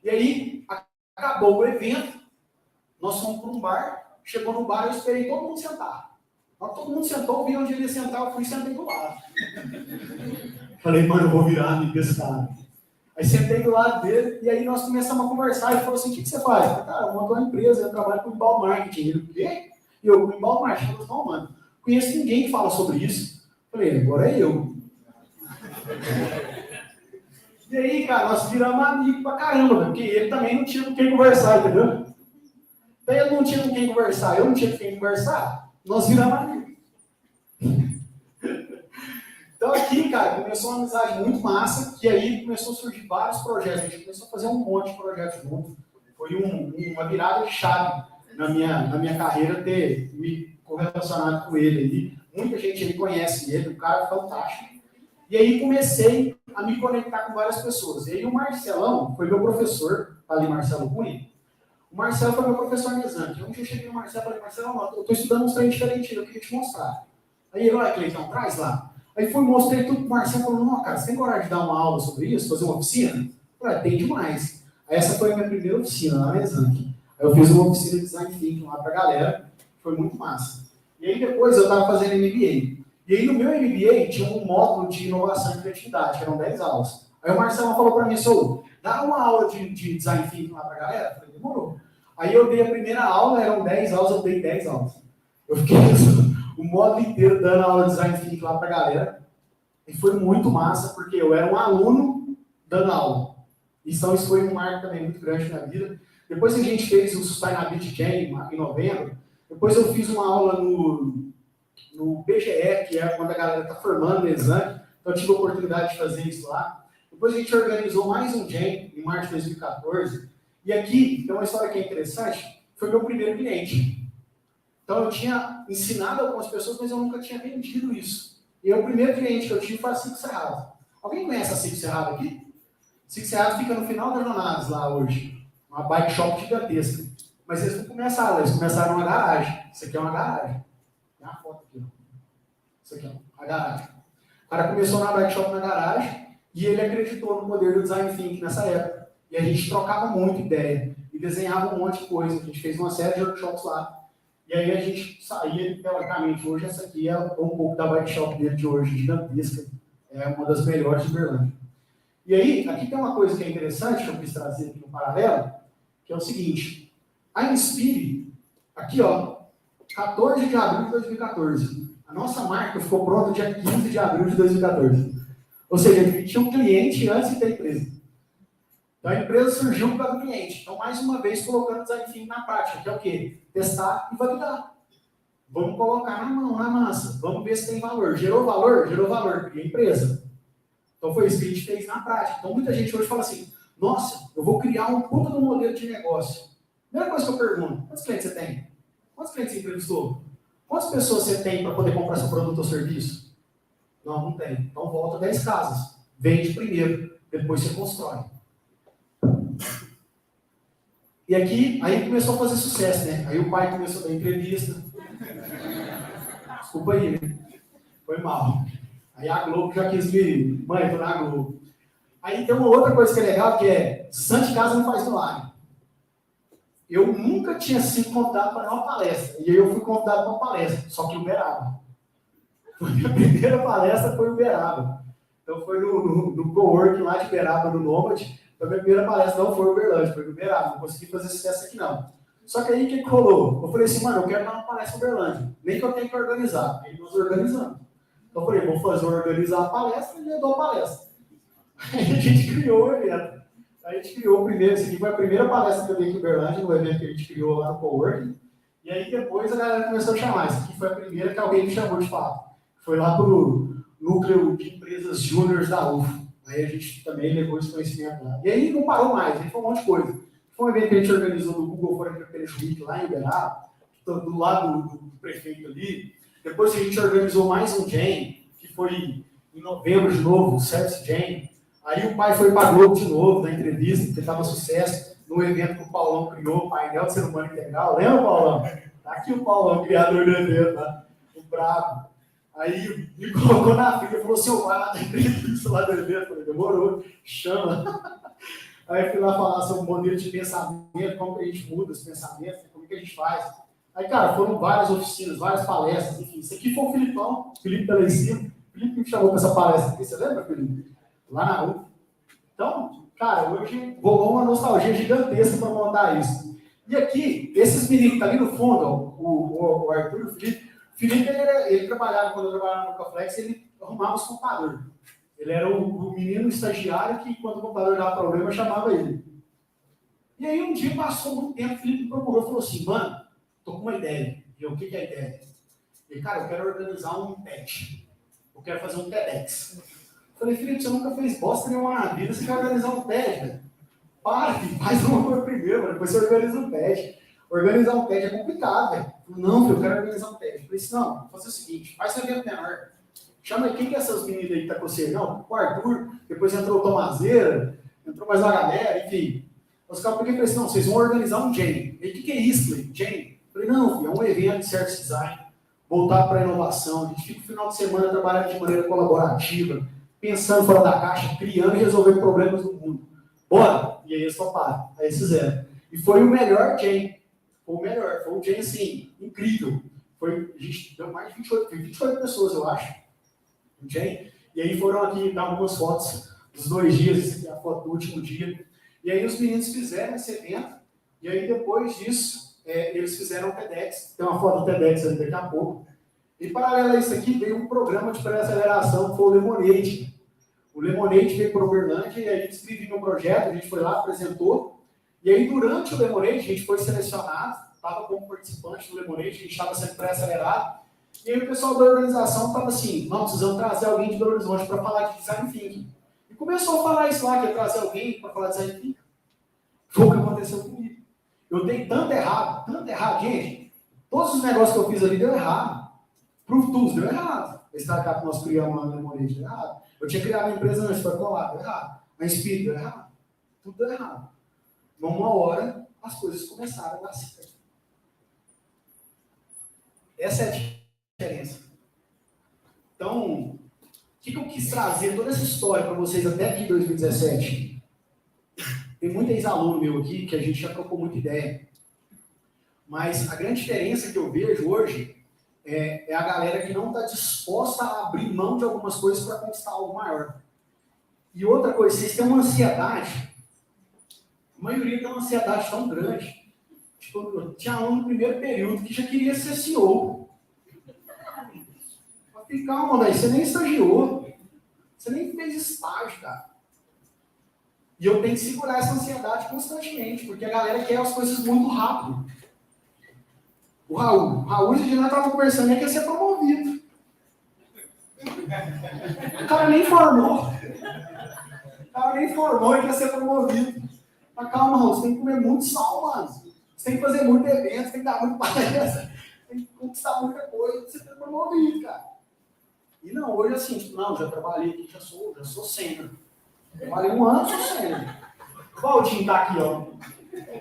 E aí, acabou o evento, nós fomos para um bar, chegou no bar, eu esperei todo mundo sentar. Quando todo mundo sentou, eu vi onde ele ia sentar, eu fui e sentei do lado. Falei, mano, eu vou virar amigo desse cara. Aí sentei do lado dele, e aí nós começamos a conversar, ele falou assim, o que você faz? Eu falei, cara, eu monto uma empresa, eu trabalho com inbound marketing. Ele, o quê? E eu, com inbound marketing. Eu falei, não, mano, conheço ninguém que fala sobre isso. Eu falei, agora é eu. E aí, cara, nós viramos amigos pra caramba, porque ele também não tinha com quem conversar, entendeu? Então ele não tinha com quem conversar, eu não tinha com quem conversar, nós viramos amigos. Então aqui, cara, começou uma amizade muito massa, que aí começou a surgir vários projetos, a gente começou a fazer um monte de projetos juntos. Foi uma virada de chave na minha carreira ter me correlacionado com ele ali. Muita gente ele conhece ele, um cara fantástico. E aí comecei a me conectar com várias pessoas. E aí o Marcelão foi meu professor, ali Marcelo Cunha. O Marcelo foi meu professor no exame. Eu um dia cheguei no Marcelo e falei, Marcelo, eu estou estudando uns treinos diferentes, eu queria te mostrar. Aí ele, olha, Cleiton, traz lá. Aí fui, mostrei tudo pro Marcelo, falou, não, cara, você tem coragem de dar uma aula sobre isso, fazer uma oficina? Eu falei, tem demais. Aí essa foi a minha primeira oficina, lá na Exame. Aí eu fiz uma oficina de design thinking lá pra galera, foi muito massa. E aí depois eu estava fazendo MBA. E aí no meu MBA tinha um módulo de inovação e criatividade, que eram 10 aulas. Aí o Marcelo falou para mim, dá uma aula de design thinking lá pra galera? Eu falei, demorou. Aí eu dei a primeira aula, eram 10 aulas, eu dei 10 aulas. Eu fiquei o módulo inteiro dando aula de design thinking lá pra galera. E foi muito massa, porque eu era um aluno dando aula. Então isso foi um marco também muito grande na vida. Depois que a gente fez o Sustainability Jam em novembro, depois eu fiz uma aula no BGE, que é quando a galera está formando no exame, então eu tive a oportunidade de fazer isso lá. Depois a gente organizou mais um Jam em março de 2014, e aqui tem uma história que é interessante, foi meu primeiro cliente. Então, eu tinha ensinado algumas pessoas, mas eu nunca tinha vendido isso. E o primeiro cliente que eu tive foi a Cinco Cerrado. Alguém conhece a Cinco Cerrado aqui? Cinco Cerrado fica no final das jornadas lá hoje. Uma bike shop gigantesca. Mas eles não começaram, eles começaram numa garagem. Isso aqui é uma garagem. Tem uma foto aqui, ó. Isso aqui, ó, a garagem. O cara começou na bike shop na garagem e ele acreditou no poder do design thinking nessa época. E a gente trocava muito ideia e desenhava um monte de coisa. A gente fez uma série de workshops lá. E aí a gente saía, teoricamente, hoje essa aqui é um pouco da bike shop dele de hoje, gigantesca. É uma das melhores de Uberlândia. E aí, aqui tem uma coisa que é interessante, que eu quis trazer aqui no paralelo, que é o seguinte. A Inspire, aqui ó, 14 de abril de 2014. A nossa marca ficou pronta dia 15 de abril de 2014. Ou seja, a gente tinha um cliente antes de ter a empresa. Então a empresa surgiu por causa do cliente. Então, mais uma vez, colocando o design thinking na prática, que é o quê? Testar e validar. Vamos colocar na mão, na massa. Vamos ver se tem valor. Gerou valor? Gerou valor. Cria empresa. Então foi isso que a gente fez na prática. Então muita gente hoje fala assim, nossa, eu vou criar um puta do modelo de negócio. Primeira coisa que eu pergunto, quantos clientes você tem? Quantos clientes você entrevistou? Quantas pessoas você tem para poder comprar seu produto ou serviço? Não tem. Então volta 10 casas. Vende primeiro, depois você constrói. E aqui, aí começou a fazer sucesso, né? Aí o pai começou a dar entrevista. Desculpa aí, né? Foi mal. Aí a Globo já quis me... Mãe, tô na Globo. Aí tem uma outra coisa que é legal, que é santo de casa não faz milagre. Eu nunca tinha sido convidado para uma palestra. E aí eu fui convidado para uma palestra, só que em Uberaba. A minha primeira palestra foi em Uberaba. Então foi no coworking lá de Uberaba, no Nômade. A minha primeira palestra não foi em Uberlândia, foi em Uberaba. Não consegui fazer sucesso aqui não. Só que aí o que rolou? Eu falei assim, mano, eu quero dar uma palestra em Uberlândia. Nem que eu tenha que organizar. Aí nós organizamos. Então eu falei, vou organizar a palestra e eu dou a palestra. Aí a gente criou o evento. A gente criou o primeiro, esse aqui foi a primeira palestra que eu dei aqui em Uberlândia, no evento que a gente criou lá no coworking. E aí depois a galera começou a chamar. Essa aqui foi a primeira que alguém me chamou de fato. Foi lá pro núcleo de empresas júniores da UF. Aí a gente também levou esse conhecimento lá. E aí não parou mais, a gente foi um monte de coisa. Foi um evento que a gente organizou no Google For Entrepreneurs Week lá em Uberaba, do lado do prefeito ali. Depois a gente organizou mais um Jam, que foi em novembro de novo, o Service Jam. Aí o pai foi para a Globo de novo, na entrevista, porque estava sucesso, no evento que o Paulão criou, o painel de ser humano integral. Lembra, Paulão? Tá aqui o Paulão, criador do evento, tá? O brabo. Aí me colocou na frente e falou, seu vai lá na entrevista lá do evento. Eu falei, demorou, chama. Aí eu fui lá falar sobre o modelo de pensamento, como que a gente muda os pensamentos, como que a gente faz. Aí, cara, foram várias oficinas, várias palestras, enfim. Isso aqui foi o Filipão, Felipe tá lá em cima. Felipe me chamou para essa palestra aqui, você lembra, Felipe? Lá na rua. Então, cara, hoje rolou uma nostalgia gigantesca para montar isso. E aqui, esses meninos que estão ali no fundo, ó, o Arthur e o Felipe, ele trabalhava, quando eu trabalhava no Caflex, ele arrumava os computadores. Ele era o menino estagiário que, quando o computador dava problema, eu chamava ele. E aí, um dia, passou muito tempo, o Felipe me procurou e falou assim, mano, tô com uma ideia. E eu, o que é a ideia? Ele, cara, eu quero organizar um TED. Eu quero fazer um TEDx. Eu falei, Felipe, você nunca fez bosta nenhuma na vida, você quer organizar um TED, velho? Para, filho, faz uma coisa primeiro, depois você organiza um TED. Organizar um TED é complicado, velho. Não, filho, eu quero organizar um TED. Eu falei assim, não, vou fazer o seguinte, faz um evento menor. Chama aí, quem que é essas meninas aí que tá com você? Não, o Arthur, depois entrou o Tomazeira, entrou mais uma galera, enfim. Os caras, por que eu falei assim, não, vocês vão organizar um Jam. E o que é isso, Jam? Eu falei, não, filho, é um evento de service design, voltado para a inovação. A gente fica o final de semana trabalhando de maneira colaborativa, pensando fora da caixa, criando e resolvendo problemas do mundo. Bora! E aí eles toparam, aí eles fizeram. E foi o melhor Jam. Foi o melhor, foi um Jam, assim, incrível. Foi, a gente deu mais de 28 pessoas, eu acho. Um Jam. E aí foram aqui dar algumas fotos dos 2 dias, essa aqui é a foto do último dia. E aí os meninos fizeram esse evento, e aí depois disso, eles fizeram o TEDx. Tem uma foto do TEDx ali daqui a pouco. E paralelo a isso aqui, veio um programa de pré-aceleração que foi o Lemonade. O Lemonade veio para o Uberlândia e a gente escreveu um projeto, a gente foi lá, apresentou. E aí, durante o Lemonade, a gente foi selecionado, estava como participante do Lemonade, a gente estava sendo pré-acelerado. E aí o pessoal da organização estava assim, nós precisamos trazer alguém de Belo Horizonte para falar de design thinking. E começou a falar isso lá, que ia trazer alguém para falar de design thinking. Foi o que aconteceu comigo. Eu dei tanto errado, gente, Todos os negócios que eu fiz ali deu errado. Tools deu errado. A startup que nós criamos lá no Lemonade deu errado. Eu tinha criado uma empresa antes para colar, deu errado. A Speed deu errado. Tudo deu errado. Numa hora, as coisas começaram a dar certo. Essa é a diferença. Então, o que eu quis trazer toda essa história para vocês até aqui em 2017? Tem muito ex-aluno meu aqui que a gente já trocou muita ideia. Mas a grande diferença que eu vejo hoje é a galera que não está disposta a abrir mão de algumas coisas para conquistar algo maior. E outra coisa, vocês têm uma ansiedade. A maioria tem uma ansiedade tão grande. Tipo, eu tinha aluno no primeiro período que já queria ser CEO. Eu falei, calma, velho, você nem estagiou. Você nem fez estágio, cara. E eu tenho que segurar essa ansiedade constantemente, porque a galera quer as coisas muito rápido. O Raul, a gente não estava conversando, ele quer ser promovido. O cara nem formou. Ele quer ser promovido. Mas calma, Raul, você tem que comer muito sal, mano. Você tem que fazer muito evento, você tem que dar muito palestra, tem que conquistar muita coisa pra você ser promovido, cara. E não, hoje assim, tipo, não, já trabalhei aqui, já sou sênior. Trabalhei um ano, sou sênior. O Valdinho tá aqui, ó. O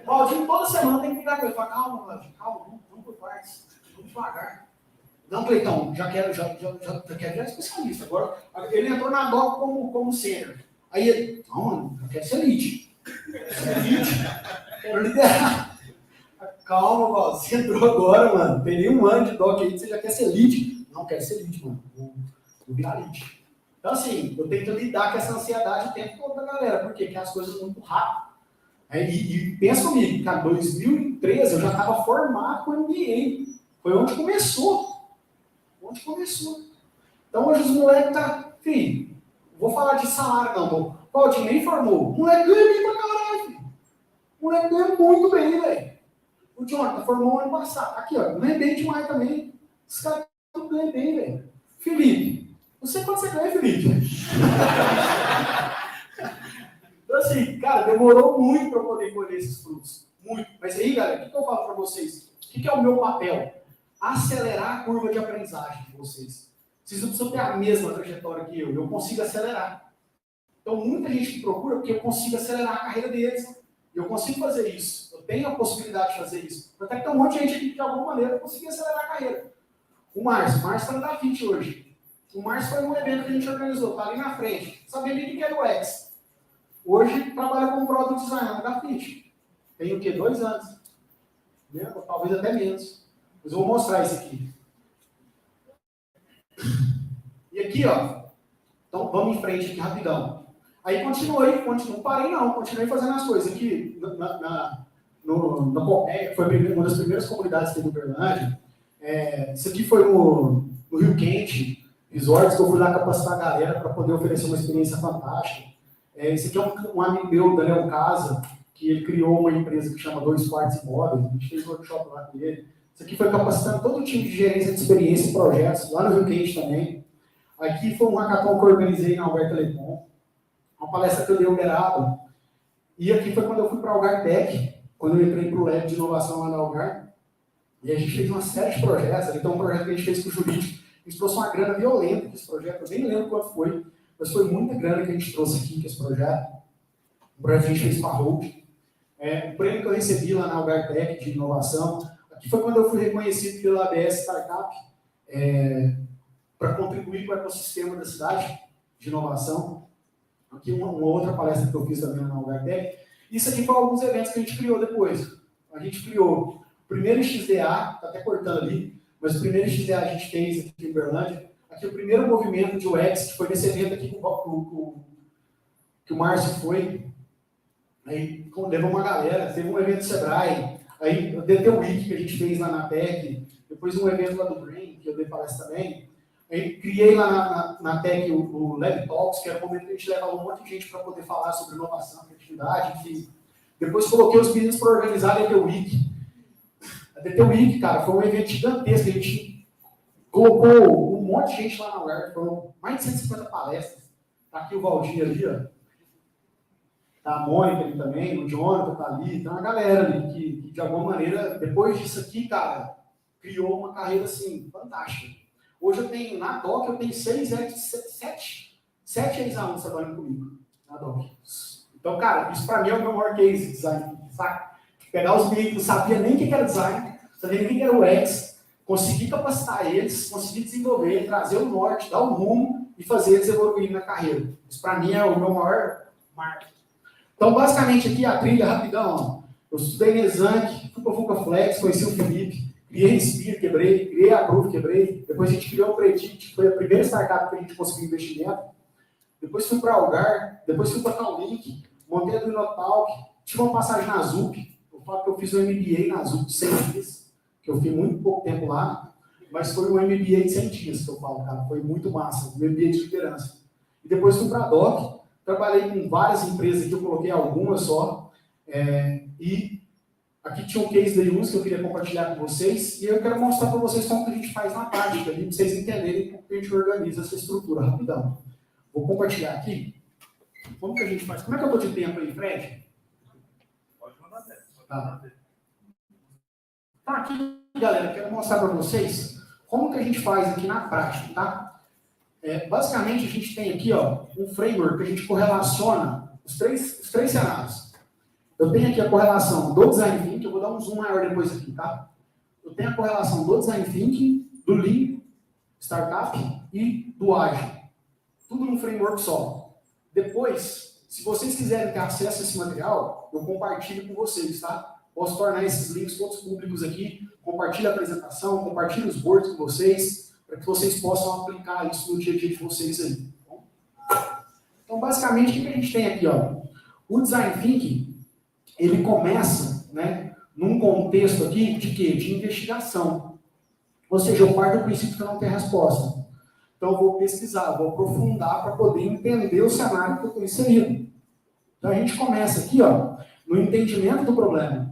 Valdinho toda semana tem que ligar com ele. Fala, calma, Valdinho, calma, vamos por partes, vamos devagar. Não, Cleitão, já quero virar especialista. Agora, ele entrou na DOC como sênior. Aí ele, não, mano, eu quero ser elite. Quero liderar. Calma, Val, você entrou agora, mano. Tem nem um ano de DOC aí, você já quer ser lead. Não, quero ser lead, mano. Vou virar lead. Então, assim, eu tento lidar com essa ansiedade o tempo todo da galera. Por quê? Porque as coisas muito rápido. E pensa comigo, cara, 2013 eu já estava formado com MBA. Foi onde começou. Então, hoje os moleques tá, filho, vou falar de salário, não. O Valdinho nem formou. O moleque ganha bem pra caralho, filho. O moleque ganha muito bem, velho. O Jonathan formou ano passado. Aqui, ó, ganha bem demais também. Os caras tudo ganham bem, velho. Felipe, não sei quanto você ganha, Felipe. Então, assim, cara, demorou muito para eu poder colher esses frutos. Muito. Mas aí, galera, o que eu falo para vocês? O que é o meu papel? Acelerar a curva de aprendizagem de vocês. Vocês não precisam ter a mesma trajetória que eu consigo acelerar. Então, muita gente me procura porque eu consigo acelerar a carreira deles. Eu consigo fazer isso. Eu tenho a possibilidade de fazer isso. Até que tem um monte de gente aqui que, de alguma maneira, conseguiu acelerar a carreira. O Márcio está na DaVinci hoje. O Márcio foi um evento que a gente organizou, está ali na frente. Sabia nem o que era o X. Hoje, trabalha como Product Designer da DaVinci. Tem o quê? 2 anos. Né? Talvez até menos. Mas eu vou mostrar isso aqui. E aqui, ó. Então, vamos em frente aqui, rapidão. Aí continuei, parei não, continuei fazendo as coisas. Aqui, na Pompeia, foi uma das primeiras comunidades que teve no Uberlândia. Isso aqui foi no Rio Quente, resorts que eu fui lá capacitar a galera para poder oferecer uma experiência fantástica. Esse aqui é um amigo meu, Daniel Casa, que ele criou uma empresa que chama 2 Quartos Imóveis, a gente fez um workshop lá com ele. Isso aqui foi capacitando todo o time de gerência de experiência e projetos, lá no Rio Quente também. Aqui foi um hackathon que eu organizei na Alberto Telecom, uma palestra que eu dei ao Beraba. E aqui foi quando eu fui para a Algar Tech, quando eu entrei para o Lab de inovação lá na Algar. E a gente fez uma série de projetos. Então, um projeto que a gente fez com o Jurídico, a gente trouxe uma grana violenta desse projeto, eu nem lembro quanto foi, mas foi muita grana que a gente trouxe aqui, com esse projeto. O projeto que a gente fez para a Hold. O prêmio que eu recebi lá na Algar Tech de inovação. Aqui foi quando eu fui reconhecido pela ABS Startup para contribuir para o ecossistema da cidade de inovação. Aqui uma outra palestra que eu fiz também na Algartec. Isso aqui foram alguns eventos que a gente criou depois. A gente criou o primeiro XDA, está até cortando ali, mas o primeiro XDA a gente fez aqui em Uberlândia. Aqui o primeiro movimento de UX, que foi nesse evento aqui que o Márcio foi. Aí levou uma galera, teve um evento do Sebrae, aí o DT Week que a gente fez lá na TEC, depois um evento lá do Brain, que eu dei palestra também. Aí criei lá na TEC o Lab Talks, que era o momento que a gente levava um monte de gente para poder falar sobre inovação, criatividade, enfim. Depois coloquei os meninos para organizar a DT Week. A DT Week, cara, foi um evento gigantesco, a gente colocou um monte de gente lá na UERJ, foram mais de 150 palestras. Tá aqui o Valdir ali, ó. Tá a Mônica ali também, o Jonathan tá ali, tá uma galera ali que de alguma maneira, depois disso aqui, cara, criou uma carreira, assim, fantástica. Hoje eu tenho, na DOC, eu tenho 7 ex-alunos trabalhando comigo, na DOC. Então, cara, isso para mim é o meu maior case de design, saca? Pegar os meninos que não sabiam nem o que era design, sabiam nem o que era UX, conseguir capacitar eles, conseguir desenvolver, trazer o norte, dar o rumo e fazer eles evoluírem na carreira. Isso para mim é o meu maior marco. Então, basicamente, aqui a trilha, rapidão, ó. Eu estudei na Exanc, fui para a Fuca Flex, conheci o Felipe, criei Inspire, quebrei, criei a Groove, quebrei, depois a gente criou o Predict, que foi a primeira startup que a gente conseguiu investimento, depois fui para a Algar, depois fui para a Tallink, montei a Duinotalk, tive uma passagem na ZUP, eu falo que eu fiz um MBA na ZUP de 100 dias, que eu fiquei muito pouco tempo lá, mas foi um MBA de 100 dias que eu falo, cara, foi muito massa, um MBA de liderança. E depois fui para a DOC, trabalhei com várias empresas aqui, eu coloquei algumas só, e aqui tinha um case da Yus que eu queria compartilhar com vocês, e eu quero mostrar para vocês como que a gente faz na prática, para vocês entenderem como que a gente organiza essa estrutura, rapidão. Vou compartilhar aqui. Como que a gente faz? Como é que eu estou de tempo aí, Fred? Pode mandar ver. Tá aqui, galera, quero mostrar para vocês como que a gente faz aqui na prática, tá? Basicamente, a gente tem aqui, ó, um framework que a gente correlaciona os três cenários. Eu tenho aqui a correlação do Design Thinking, eu vou dar um zoom maior depois aqui, tá? Eu tenho a correlação do Design Thinking, do Lean Startup e do Agile. Tudo num framework só. Depois, se vocês quiserem ter acesso a esse material, eu compartilho com vocês, tá? Posso tornar esses links todos públicos aqui, compartilho a apresentação, compartilho os boards com vocês, para que vocês possam aplicar isso no dia a dia de vocês aí. Então, basicamente, o que a gente tem aqui, ó? O Design Thinking, ele começa, né, num contexto aqui de quê? De investigação. Ou seja, eu parto do princípio que eu não tenho resposta. Então, eu vou pesquisar, vou aprofundar para poder entender o cenário que eu estou inserido. Então, a gente começa aqui, ó, no entendimento do problema.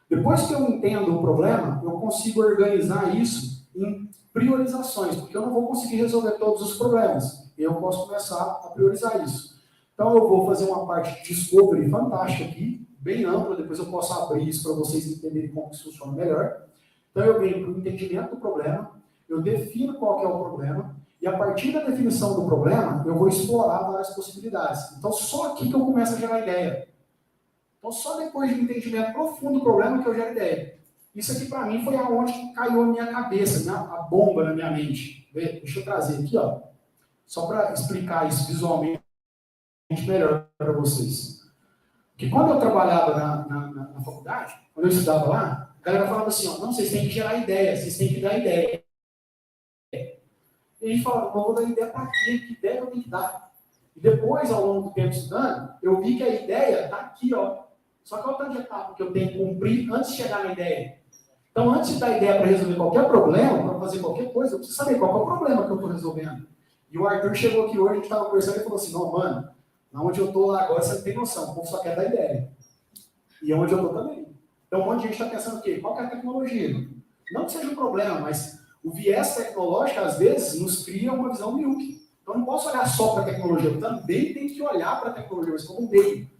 Depois que eu entendo o problema, eu consigo organizar isso em priorizações, porque eu não vou conseguir resolver todos os problemas. Eu posso começar a priorizar isso. Então, eu vou fazer uma parte de discovery fantástica aqui, bem ampla, depois eu posso abrir isso para vocês entenderem como isso funciona melhor. Então, eu venho para o entendimento do problema, eu defino qual que é o problema, e a partir da definição do problema, eu vou explorar várias possibilidades. Então, só aqui que eu começo a gerar ideia. Então, só depois de um entendimento profundo do problema que eu gero ideia. Isso aqui, para mim, foi aonde caiu a minha cabeça, a bomba na minha mente. Deixa eu trazer aqui, ó, só para explicar isso visualmente melhor para vocês. Porque quando eu trabalhava na faculdade, quando eu estudava lá, a galera falava assim, ó, não, vocês têm que gerar ideia, vocês têm que dar ideia. E a gente falava, não vou dar ideia para quê? Que ideia eu tenho que dar? E depois, ao longo do tempo estudando, eu vi que a ideia está aqui, ó. Só que olha o tanto de etapa que eu tenho que cumprir antes de chegar na ideia. Então, antes de dar ideia para resolver qualquer problema, para fazer qualquer coisa, eu preciso saber qual é o problema que eu estou resolvendo. E o Arthur chegou aqui hoje, a gente estava conversando e falou assim, não, mano, onde eu estou lá agora, você não tem noção, o povo só quer dar ideia. E onde eu estou também. Então, um monte de gente está pensando o quê? Qual que é a tecnologia? Não que seja um problema, mas o viés tecnológico, às vezes, nos cria uma visão míope. Então, eu não posso olhar só para a tecnologia, eu também tenho que olhar para a tecnologia, mas como um meio.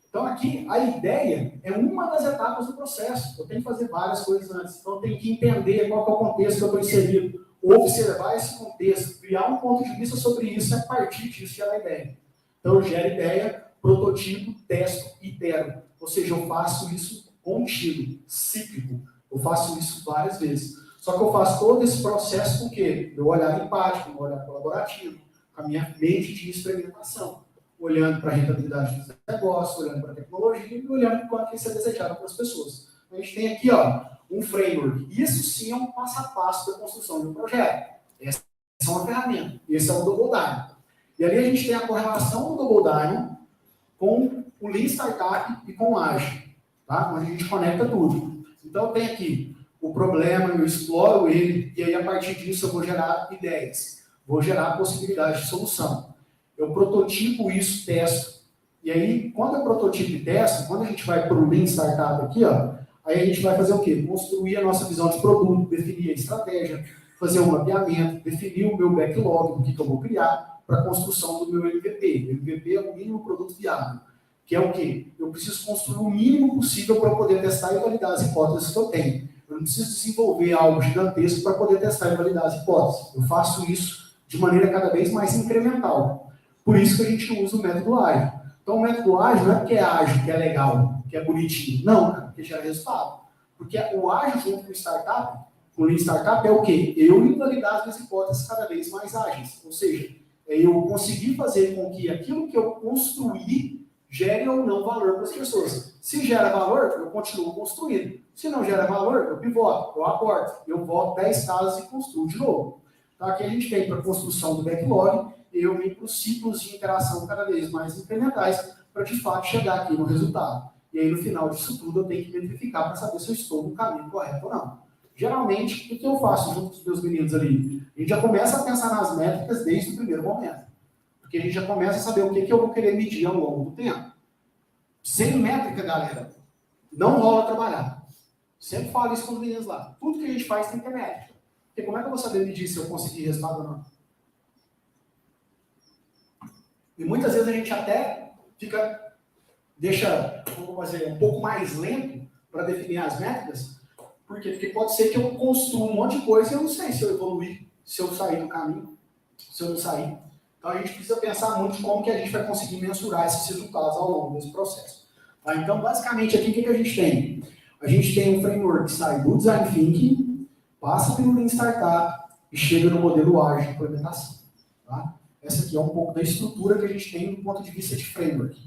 Então, aqui, a ideia é uma das etapas do processo. Eu tenho que fazer várias coisas antes. Então, eu tenho que entender qual que é o contexto que eu estou inserido, observar esse contexto, criar um ponto de vista sobre isso e, a partir disso, gerar a ideia. Então, eu gero ideia, prototipo, testo, itero. Ou seja, eu faço isso contínuo, cíclico. Eu faço isso várias vezes. Só que eu faço todo esse processo com o quê? Meu olhar empático, meu olhar colaborativo, com a minha mente de experimentação. Olhando para a rentabilidade dos negócios, olhando para a tecnologia e olhando para o que isso é desejado pelas pessoas. A gente tem aqui, ó, um framework. Isso sim é um passo a passo da construção de um projeto. Essa é uma ferramenta. Esse é o Double Diamond. E ali a gente tem a correlação do Double Diamond com o Lean Startup e com o Agile, tá? Onde a gente conecta tudo. Então, eu tenho aqui o problema, eu exploro ele, e aí, a partir disso, eu vou gerar ideias. Vou gerar possibilidades de solução. Eu prototipo isso, testo. E aí, quando eu prototipo e testo, quando a gente vai para o Lean Startup aqui, ó, aí a gente vai fazer o quê? Construir a nossa visão de produto, definir a estratégia, fazer um mapeamento, definir o meu backlog, do que eu vou criar, para a construção do meu MVP. O MVP é o mínimo produto viável. Que é o quê? Eu preciso construir o mínimo possível para poder testar e validar as hipóteses que eu tenho. eu não preciso desenvolver algo gigantesco para poder testar e validar as hipóteses. Eu faço isso de maneira cada vez mais incremental. Por isso que a gente usa o método ágil. Então, o método ágil não é porque é ágil, que é legal, que é bonitinho. Não, é porque gera resultado. Porque o ágil junto com o startup, com o Lean Startup, é o quê? Eu invalidar as minhas hipóteses cada vez mais ágeis. Ou seja, é eu conseguir fazer com que aquilo que eu construí gere ou não valor para as pessoas. Se gera valor, eu continuo construindo. Se não gera valor, eu pivoto, eu aporto, eu volto 10 casas e construo de novo. Então, aqui a gente vem para a construção do backlog, eu vim para os ciclos de interação cada vez mais incrementais para, de fato, chegar aqui no resultado. E aí, no final disso tudo, eu tenho que verificar para saber se eu estou no caminho correto ou não. Geralmente, o que eu faço junto com os meus meninos ali? A gente já começa a pensar nas métricas desde o primeiro momento. Porque a gente já começa a saber o que eu vou querer medir ao longo do tempo. Sem métrica, galera, não rola trabalhar. Sempre falo isso com os meninos lá. Tudo que a gente faz tem que ter métrica. Porque como é que eu vou saber medir se eu conseguir resultado ou não? E muitas vezes a gente até deixa, vamos fazer, um pouco mais lento para definir as métricas. Por quê? Porque pode ser que eu construa um monte de coisa e eu não sei se eu evoluir, se eu sair do caminho, se eu não sair. Então a gente precisa pensar muito como que a gente vai conseguir mensurar esses resultados ao longo desse processo. Tá? Então, basicamente, aqui o que a gente tem? A gente tem um framework que sai do Design Thinking, passa pelo Lean Startup e chega no modelo ágil de implementação. Tá? Essa aqui é um pouco da estrutura que a gente tem do ponto de vista de framework.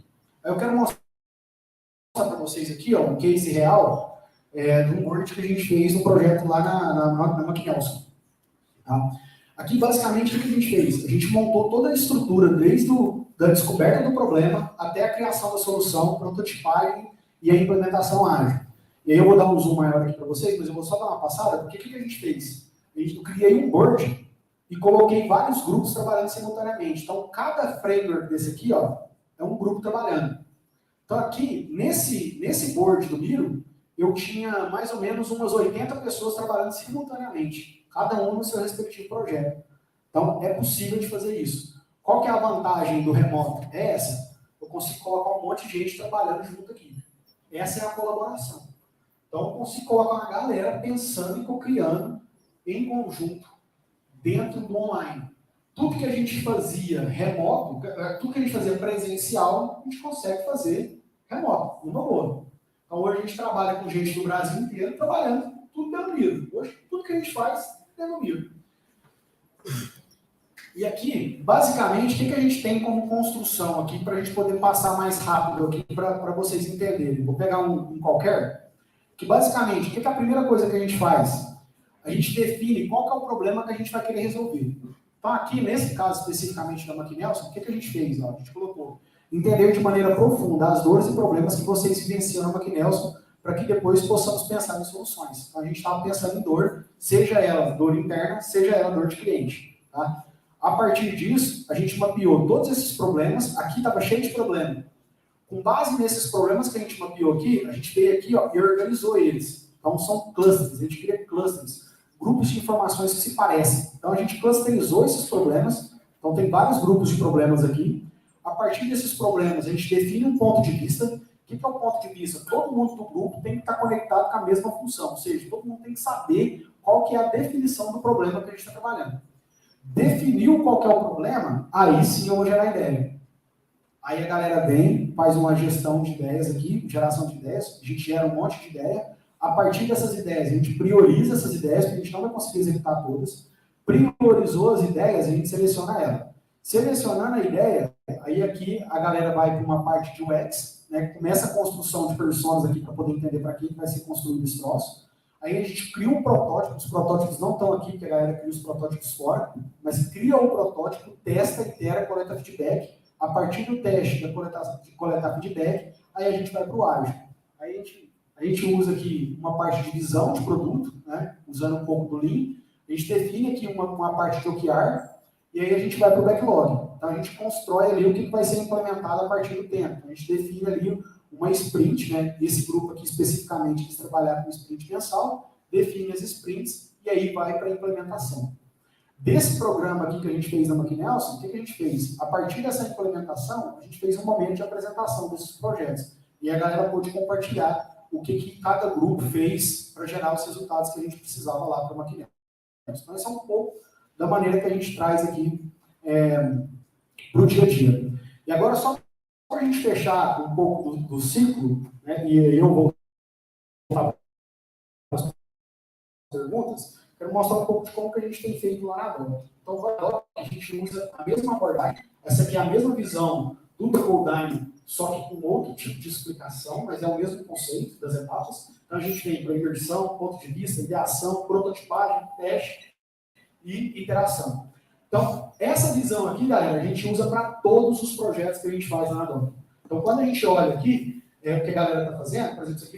Aí eu quero mostrar para vocês aqui um case real de um board que a gente fez no projeto lá na McNelson. Tá? Aqui, basicamente, o que a gente fez? A gente montou toda a estrutura, desde da descoberta do problema até a criação da solução, prototipagem e a implementação ágil. E aí eu vou dar um zoom maior aqui para vocês, mas eu vou só dar uma passada, porque o que a gente fez? Eu criei um board e coloquei vários grupos trabalhando simultaneamente. Então, cada framework desse aqui, é um grupo trabalhando. Então, aqui, nesse board do Miro, eu tinha mais ou menos umas 80 pessoas trabalhando simultaneamente, cada um no seu respectivo projeto. Então, é possível de fazer isso. Qual que é a vantagem do remoto? É essa. Eu consigo colocar um monte de gente trabalhando junto aqui. Essa é a colaboração. Então, eu consigo colocar uma galera pensando e co-criando em conjunto, dentro do online. Tudo que a gente fazia remoto, tudo que a gente fazia presencial, a gente consegue fazer remoto, numa boa. Então, hoje a gente trabalha com gente do Brasil inteiro, trabalhando tudo pelo Miro. Hoje, tudo que a gente faz é no Miro. E aqui, basicamente, o que a gente tem como construção aqui, para a gente poder passar mais rápido aqui, para vocês entenderem. Vou pegar um qualquer, que basicamente, o que é a primeira coisa que a gente faz? A gente define qual que é o problema que a gente vai querer resolver. Então, aqui, nesse caso especificamente da McNelson, o que a gente fez? A gente colocou entender de maneira profunda as dores e problemas que vocês vivenciam na McNelson, para que depois possamos pensar em soluções. Então, a gente estava pensando em dor, seja ela dor interna, seja ela dor de cliente. Tá? A partir disso, a gente mapeou todos esses problemas. Aqui estava cheio de problema. Com base nesses problemas que a gente mapeou aqui, a gente veio aqui e organizou eles. Então, são clusters, a gente cria clusters, grupos de informações que se parecem. Então, a gente clusterizou esses problemas. Então, tem vários grupos de problemas aqui. A partir desses problemas, a gente define um ponto de vista. O que é o ponto de vista? Todo mundo do grupo tem que estar conectado com a mesma função. Ou seja, todo mundo tem que saber qual que é a definição do problema que a gente está trabalhando. Definiu qual que é o problema, aí sim eu vou gerar ideia. Aí a galera vem, faz uma gestão de ideias aqui, geração de ideias, a gente gera um monte de ideia. A partir dessas ideias, a gente prioriza essas ideias, porque a gente não vai conseguir executar todas. Priorizou as ideias, a gente seleciona ela. Selecionando a ideia, aí aqui a galera vai para uma parte de UX, né, começa a construção de personas aqui para poder entender para que vai ser construído esse troço. Aí a gente cria um protótipo, os protótipos não estão aqui, porque a galera cria os protótipos fora, mas cria o protótipo, testa, itera, coleta feedback. A partir do teste, de coletar feedback, aí a gente vai para o ágil. Aí a gente usa aqui uma parte de visão de produto, né, usando um pouco do Lean. A gente define aqui uma parte de OKR, e aí a gente vai para o backlog. Então a gente constrói ali o que vai ser implementado a partir do tempo. A gente define ali uma sprint, né? Esse grupo aqui especificamente quis trabalhar com sprint mensal, define as sprints e aí vai para a implementação. Desse programa aqui que a gente fez na McNelson, o que a gente fez? A partir dessa implementação, a gente fez um momento de apresentação desses projetos. E a galera pôde compartilhar o que cada grupo fez para gerar os resultados que a gente precisava lá para a Maquinex. Então, essa é um pouco da maneira que a gente traz aqui para o dia a dia. E agora, só para a gente fechar um pouco do ciclo, né, e eu vou voltar para as perguntas, quero mostrar um pouco de como que a gente tem feito lá na Adobe. Então, agora a gente usa a mesma abordagem, essa aqui é a mesma visão do Double só que com outro tipo de explicação, mas é o mesmo conceito das etapas. Então, a gente tem para imersão, ponto de vista, ideação, prototipagem, teste e interação. Então, essa visão aqui, galera, a gente usa para todos os projetos que a gente faz na Adobe. Então, quando a gente olha aqui, o que a galera está fazendo, por exemplo, isso aqui,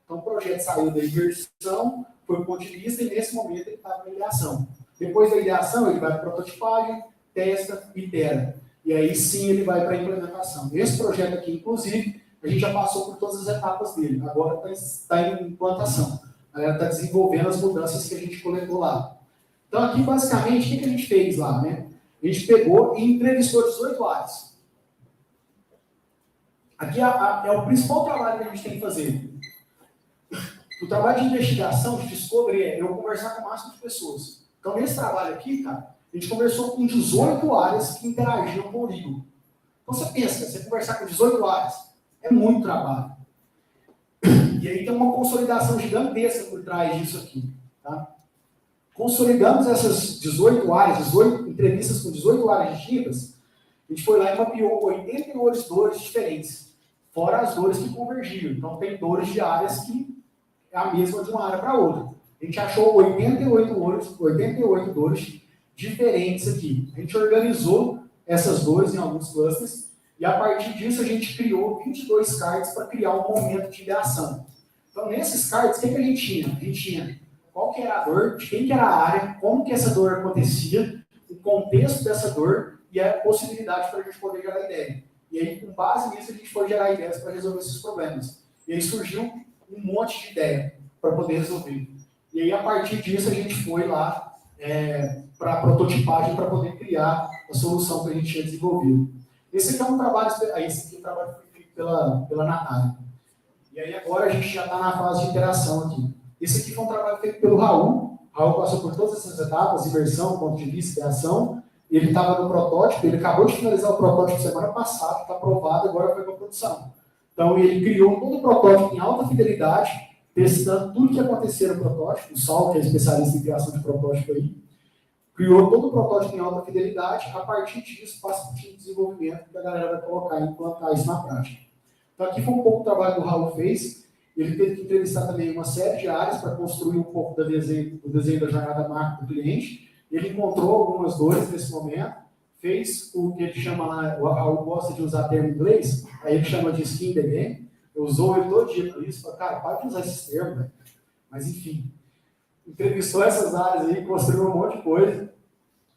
então o projeto saiu da imersão, foi para o ponto de vista e nesse momento ele está na ideação. Depois da ideação, ele vai para prototipagem, testa e itera. E aí sim ele vai para a implementação. Esse projeto aqui, inclusive, a gente já passou por todas as etapas dele. Agora está em implantação. A galera está desenvolvendo as mudanças que a gente coletou lá. Então aqui, basicamente, o que a gente fez lá, né? A gente pegou e entrevistou 18 áreas. Aqui é o principal trabalho que a gente tem que fazer. O trabalho de investigação, de discovery, é eu conversar com o máximo de pessoas. Então, nesse trabalho aqui, cara, a gente conversou com 18 áreas que interagiam com o Legal. Então, você pensa, você conversar com 18 áreas, é muito trabalho. E aí tem uma consolidação gigantesca por trás disso aqui. Tá? Consolidamos essas 18 áreas, 18 entrevistas com 18 áreas distintas, a gente foi lá e mapeou 88 dores diferentes, fora as dores que convergiam. Então, tem dores de áreas que é a mesma de uma área para outra. A gente achou 88 dores diferentes aqui. A gente organizou essas dores em alguns clusters e, a partir disso, a gente criou 22 cards para criar um momento de ideação. Então, nesses cards, o que a gente tinha? A gente tinha qual que era a dor, de quem que era a área, como que essa dor acontecia, o contexto dessa dor e a possibilidade para a gente poder gerar ideia. E aí, com base nisso, a gente foi gerar ideias para resolver esses problemas. E aí surgiu um monte de ideia para poder resolver. E aí, a partir disso, a gente foi lá para a prototipagem para poder criar a solução que a gente tinha desenvolvido. Esse aqui é um trabalho, esse aqui é um trabalho feito pela Natália. E aí, agora, a gente já está na fase de interação aqui. Esse aqui foi um trabalho feito pelo Raul. O Raul passou por todas essas etapas, imersão, ponto de vista, ideação. Ele estava no protótipo, ele acabou de finalizar o protótipo semana passada, está aprovado, agora foi para a produção. Então, ele criou todo o protótipo em alta fidelidade, testando tudo que acontecia no protótipo. O Saulo, que é especialista em criação de protótipo aí, criou todo o protótipo em alta fidelidade. A partir disso, passa para o time de desenvolvimento, que a galera vai colocar e implantar isso na prática. Então, aqui foi um pouco o trabalho que o Raul fez. Ele teve que entrevistar também uma série de áreas para construir um pouco do desenho da jornada macro do cliente. Ele encontrou algumas dores nesse momento, fez o que ele chama lá, o Raul gosta de usar termo em inglês, aí ele chama de skin the game. Eu usou ele todo dia por isso, falei, cara, para de usar esses termos, velho. Mas enfim, entrevistou essas áreas aí, construiu um monte de coisa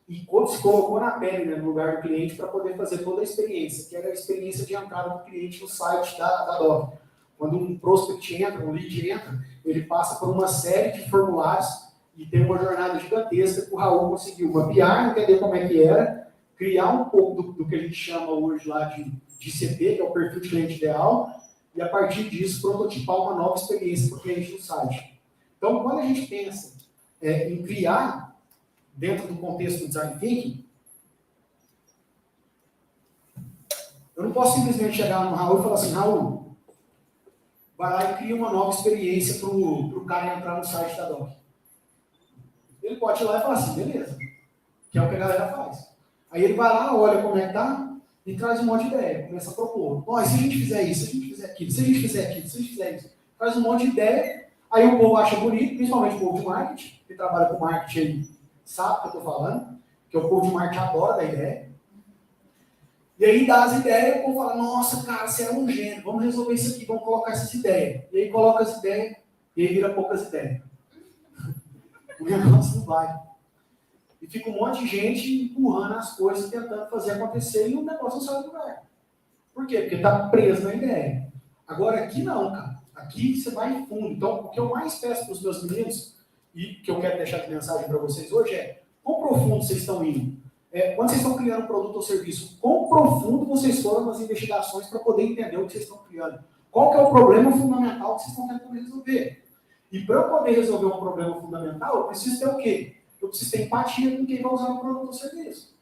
e se colocou na pele, né, no lugar do cliente para poder fazer toda a experiência, que era a experiência de entrada do cliente no site da Doc. Quando um prospect entra, um lead entra, ele passa por uma série de formulários e tem uma jornada gigantesca que o Raul conseguiu mapear, entender como é que era, criar um pouco do que a gente chama hoje lá de CP, que é o perfil de cliente ideal, e a partir disso prototipar uma nova experiência para o cliente no site. Então, quando a gente pensa em criar, dentro do contexto do Design Thinking, eu não posso simplesmente chegar no Raul e falar assim, Raul, vai lá e cria uma nova experiência para o cara entrar no site da Doc. Ele pode ir lá e falar assim, beleza, que é o que a galera faz. Aí ele vai lá, olha como é que tá, e traz um monte de ideia, começa a propor. Ó, se a gente fizer isso, se a gente fizer aquilo, se a gente fizer aquilo, se a gente fizer isso, traz um monte de ideia, aí o povo acha bonito, principalmente o povo de marketing, que trabalha com marketing aí, sabe o que eu estou falando, que o povo de marketing adora dar ideia. E aí dá as ideias, o povo fala, nossa, cara, você é um gênio, vamos resolver isso aqui, vamos colocar essas ideias. E aí coloca as ideias, e aí vira poucas ideias. O negócio não vai. E fica um monte de gente empurrando as coisas, tentando fazer acontecer, e o negócio não sai do lugar. Por quê? Porque está preso na ideia. Agora aqui não, cara. Aqui você vai em fundo. Então, o que eu mais peço para os meus meninos, e que eu quero deixar de mensagem para vocês hoje é, quão profundo vocês estão indo? Quando vocês estão criando um produto ou serviço, quão profundo vocês foram nas investigações para poder entender o que vocês estão criando? Qual que é o problema fundamental que vocês estão tentando resolver? E para eu poder resolver um problema fundamental, eu preciso ter o quê? Eu preciso ter empatia com quem vai usar o produto ou serviço.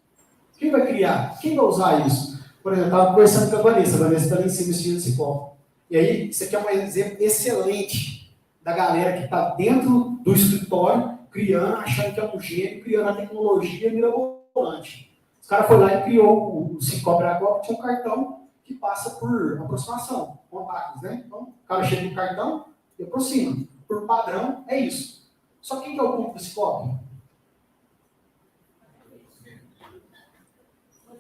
Quem vai criar? Quem vai usar isso? Por exemplo, eu estava conversando com a Vanessa está ali em cima desse copo. E aí, isso aqui é um exemplo excelente da galera que está dentro do escritório, criando, achando que é um gênio, criando a tecnologia mirabolante. Os caras foram lá e criou o Cicobi agora, tinha um cartão que passa por aproximação, contactos, né? Então, o cara chega no cartão e aproxima. Por padrão, é isso. Só quem que é o público do Cicobi?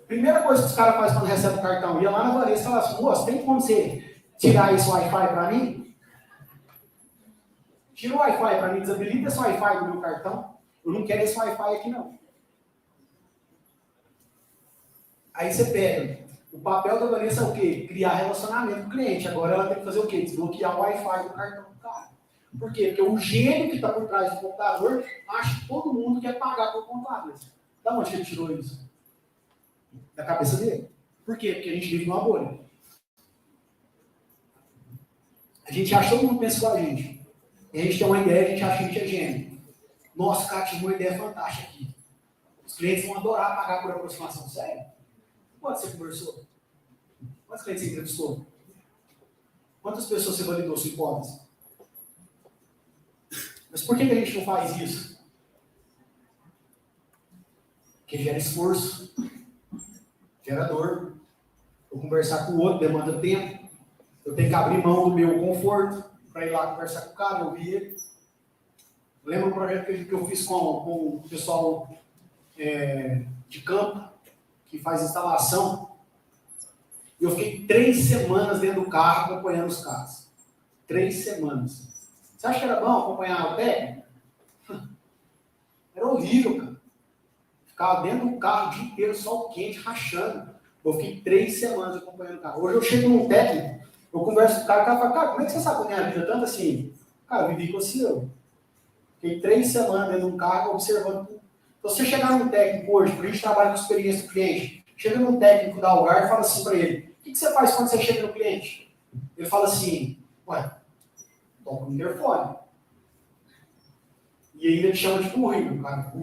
Primeira coisa que os caras fazem quando recebem o cartão, ia lá na Vanessa e fala assim, moça, tem como você tirar esse Wi-Fi para mim? Tira o Wi-Fi para mim, desabilita esse Wi-Fi do meu cartão. Eu não quero esse Wi-Fi aqui, não. Aí você pega. O papel da Vanessa é o quê? Criar relacionamento com o cliente. Agora ela tem que fazer o quê? Desbloquear o Wi-Fi do cartão do cara. Por quê? Porque o gênio que está por trás do computador acha que todo mundo quer pagar por computador. Da onde ele tirou isso? Da cabeça dele. Por quê? Porque a gente vive numa bolha. A gente acha que todo mundo pensa igual a gente. E a gente tem uma ideia, a gente acha que a gente é gênio. Nossa, cara, tive uma ideia fantástica aqui. Os clientes vão adorar pagar por aproximação. Sério? Quanto você conversou? Quantos clientes você entrevistou? Quantas pessoas você validou sua hipótese? Mas por que a gente não faz isso? Porque gera esforço, gera dor. Eu conversar com o outro demanda tempo. Eu tenho que abrir mão do meu conforto para ir lá conversar com o cara, ouvir ele. Lembra um projeto que eu fiz com o pessoal de campo, que faz instalação. E eu fiquei 3 semanas dentro do carro acompanhando os caras. 3 semanas. Você acha que era bom acompanhar o técnico? Era horrível, cara. Ficava dentro do carro o dia inteiro, sol quente, rachando. Eu fiquei 3 semanas acompanhando o carro. Hoje eu chego num técnico, eu converso com o cara fala, cara, como é que você sabe a minha vida tanto assim? Cara, eu vivi com você, eu. Fiquei 3 semanas dentro de um carro observando. Então, se você chegar num técnico hoje, porque a gente trabalha com experiência do cliente, chega num técnico da Algar e fala assim para ele, o que você faz quando você chega no cliente? Ele fala assim, ué, toca no interfone. E ainda te chama de burrinho, cara.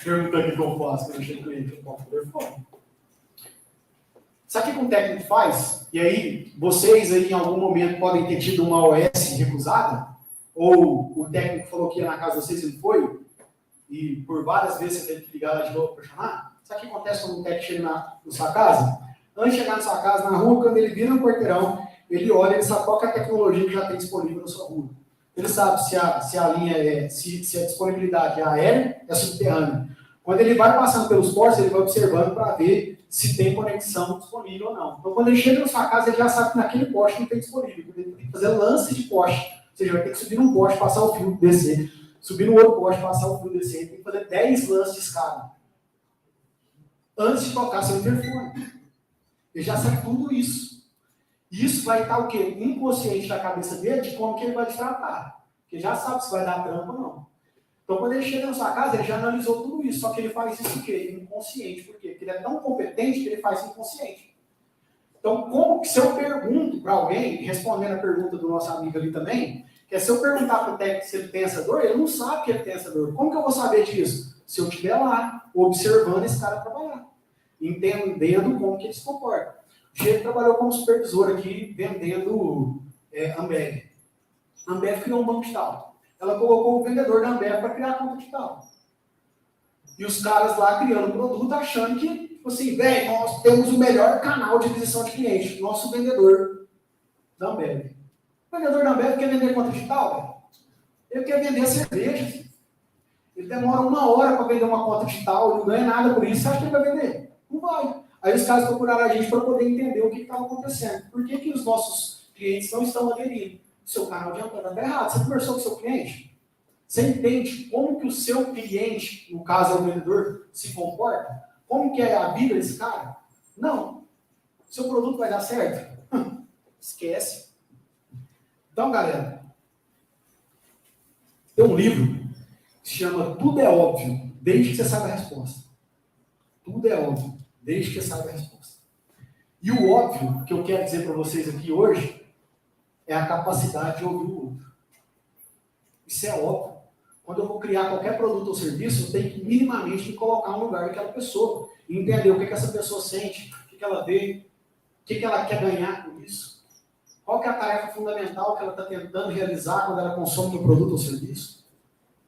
Perguntando o que eu faço quando eu chego no cliente, eu toco no interfone. Sabe o que um técnico faz? E aí, vocês aí em algum momento podem ter tido uma OS recusada? Ou o técnico falou que ia na casa de vocês e não foi? E por várias vezes você teve que ligar lá de novo para chamar? Sabe o que acontece quando um técnico chega na sua casa? Antes de chegar na sua casa, na rua, quando ele vira no porteirão, ele olha, ele sabe qual que é a tecnologia que já tem disponível na sua rua. Ele sabe se a linha se a disponibilidade é aérea, é subterrânea. Quando ele vai passando pelos postes, ele vai observando para ver se tem conexão disponível ou não. Então, quando ele chega na sua casa, ele já sabe que naquele poste não tem disponível. Ele tem que fazer lance de poste. Ou seja, vai ter que subir num poste, passar o fio, descer. Subir no outro poste, passar o fio, descer. Ele tem que fazer 10 lances de escada. Antes de tocar seu interfone. Ele já sabe tudo isso. E isso vai estar o quê? Inconsciente da cabeça dele de como que ele vai te tratar. Porque já sabe se vai dar trampa ou não. Então, quando ele chega na sua casa, ele já analisou tudo isso. Só que ele faz isso o quê? Inconsciente. Por quê? Porque ele é tão competente que ele faz inconsciente. Então, como que se eu pergunto para alguém, respondendo a pergunta do nosso amigo ali também, que é se eu perguntar para o técnico se ele tem essa dor, ele não sabe que ele tem essa dor. Como que eu vou saber disso? Se eu estiver lá, observando esse cara trabalhar. Entendendo como que ele se comporta. O Chico trabalhou como supervisor aqui, vendendo Ambev. A Ambev criou um banco digital. Ela colocou o vendedor da Ambev para criar a conta digital. E os caras lá criando o produto, achando que, tipo assim, velho, nós temos o melhor canal de aquisição de clientes. Nosso vendedor da Ambev. O vendedor da Ambev quer vender conta digital, velho. Ele quer vender cerveja. Ele demora 1 hora para vender uma conta digital, ele não ganha nada por isso. Você acha que ele vai vender? Não vai. Aí os caras procuraram a gente para poder entender o que estava acontecendo. Por que os nossos clientes não estão aderindo? O seu canal de entrada está errado. Você conversou com o seu cliente? Você entende como que o seu cliente, no caso é o vendedor, se comporta? Como que é a vida desse cara? Não. Seu produto vai dar certo? Esquece. Então, galera, tem um livro que se chama Tudo é Óbvio, desde que você saiba a resposta. Tudo é óbvio, desde que você saiba a resposta. E o óbvio que eu quero dizer para vocês aqui hoje é a capacidade de ouvir o outro. Isso é óbvio. Quando eu vou criar qualquer produto ou serviço, eu tenho que minimamente me colocar no lugar daquela pessoa. E entender o que essa pessoa sente, o que ela vê, o que ela quer ganhar com isso. Qual que é a tarefa fundamental que ela está tentando realizar quando ela consome um produto ou serviço?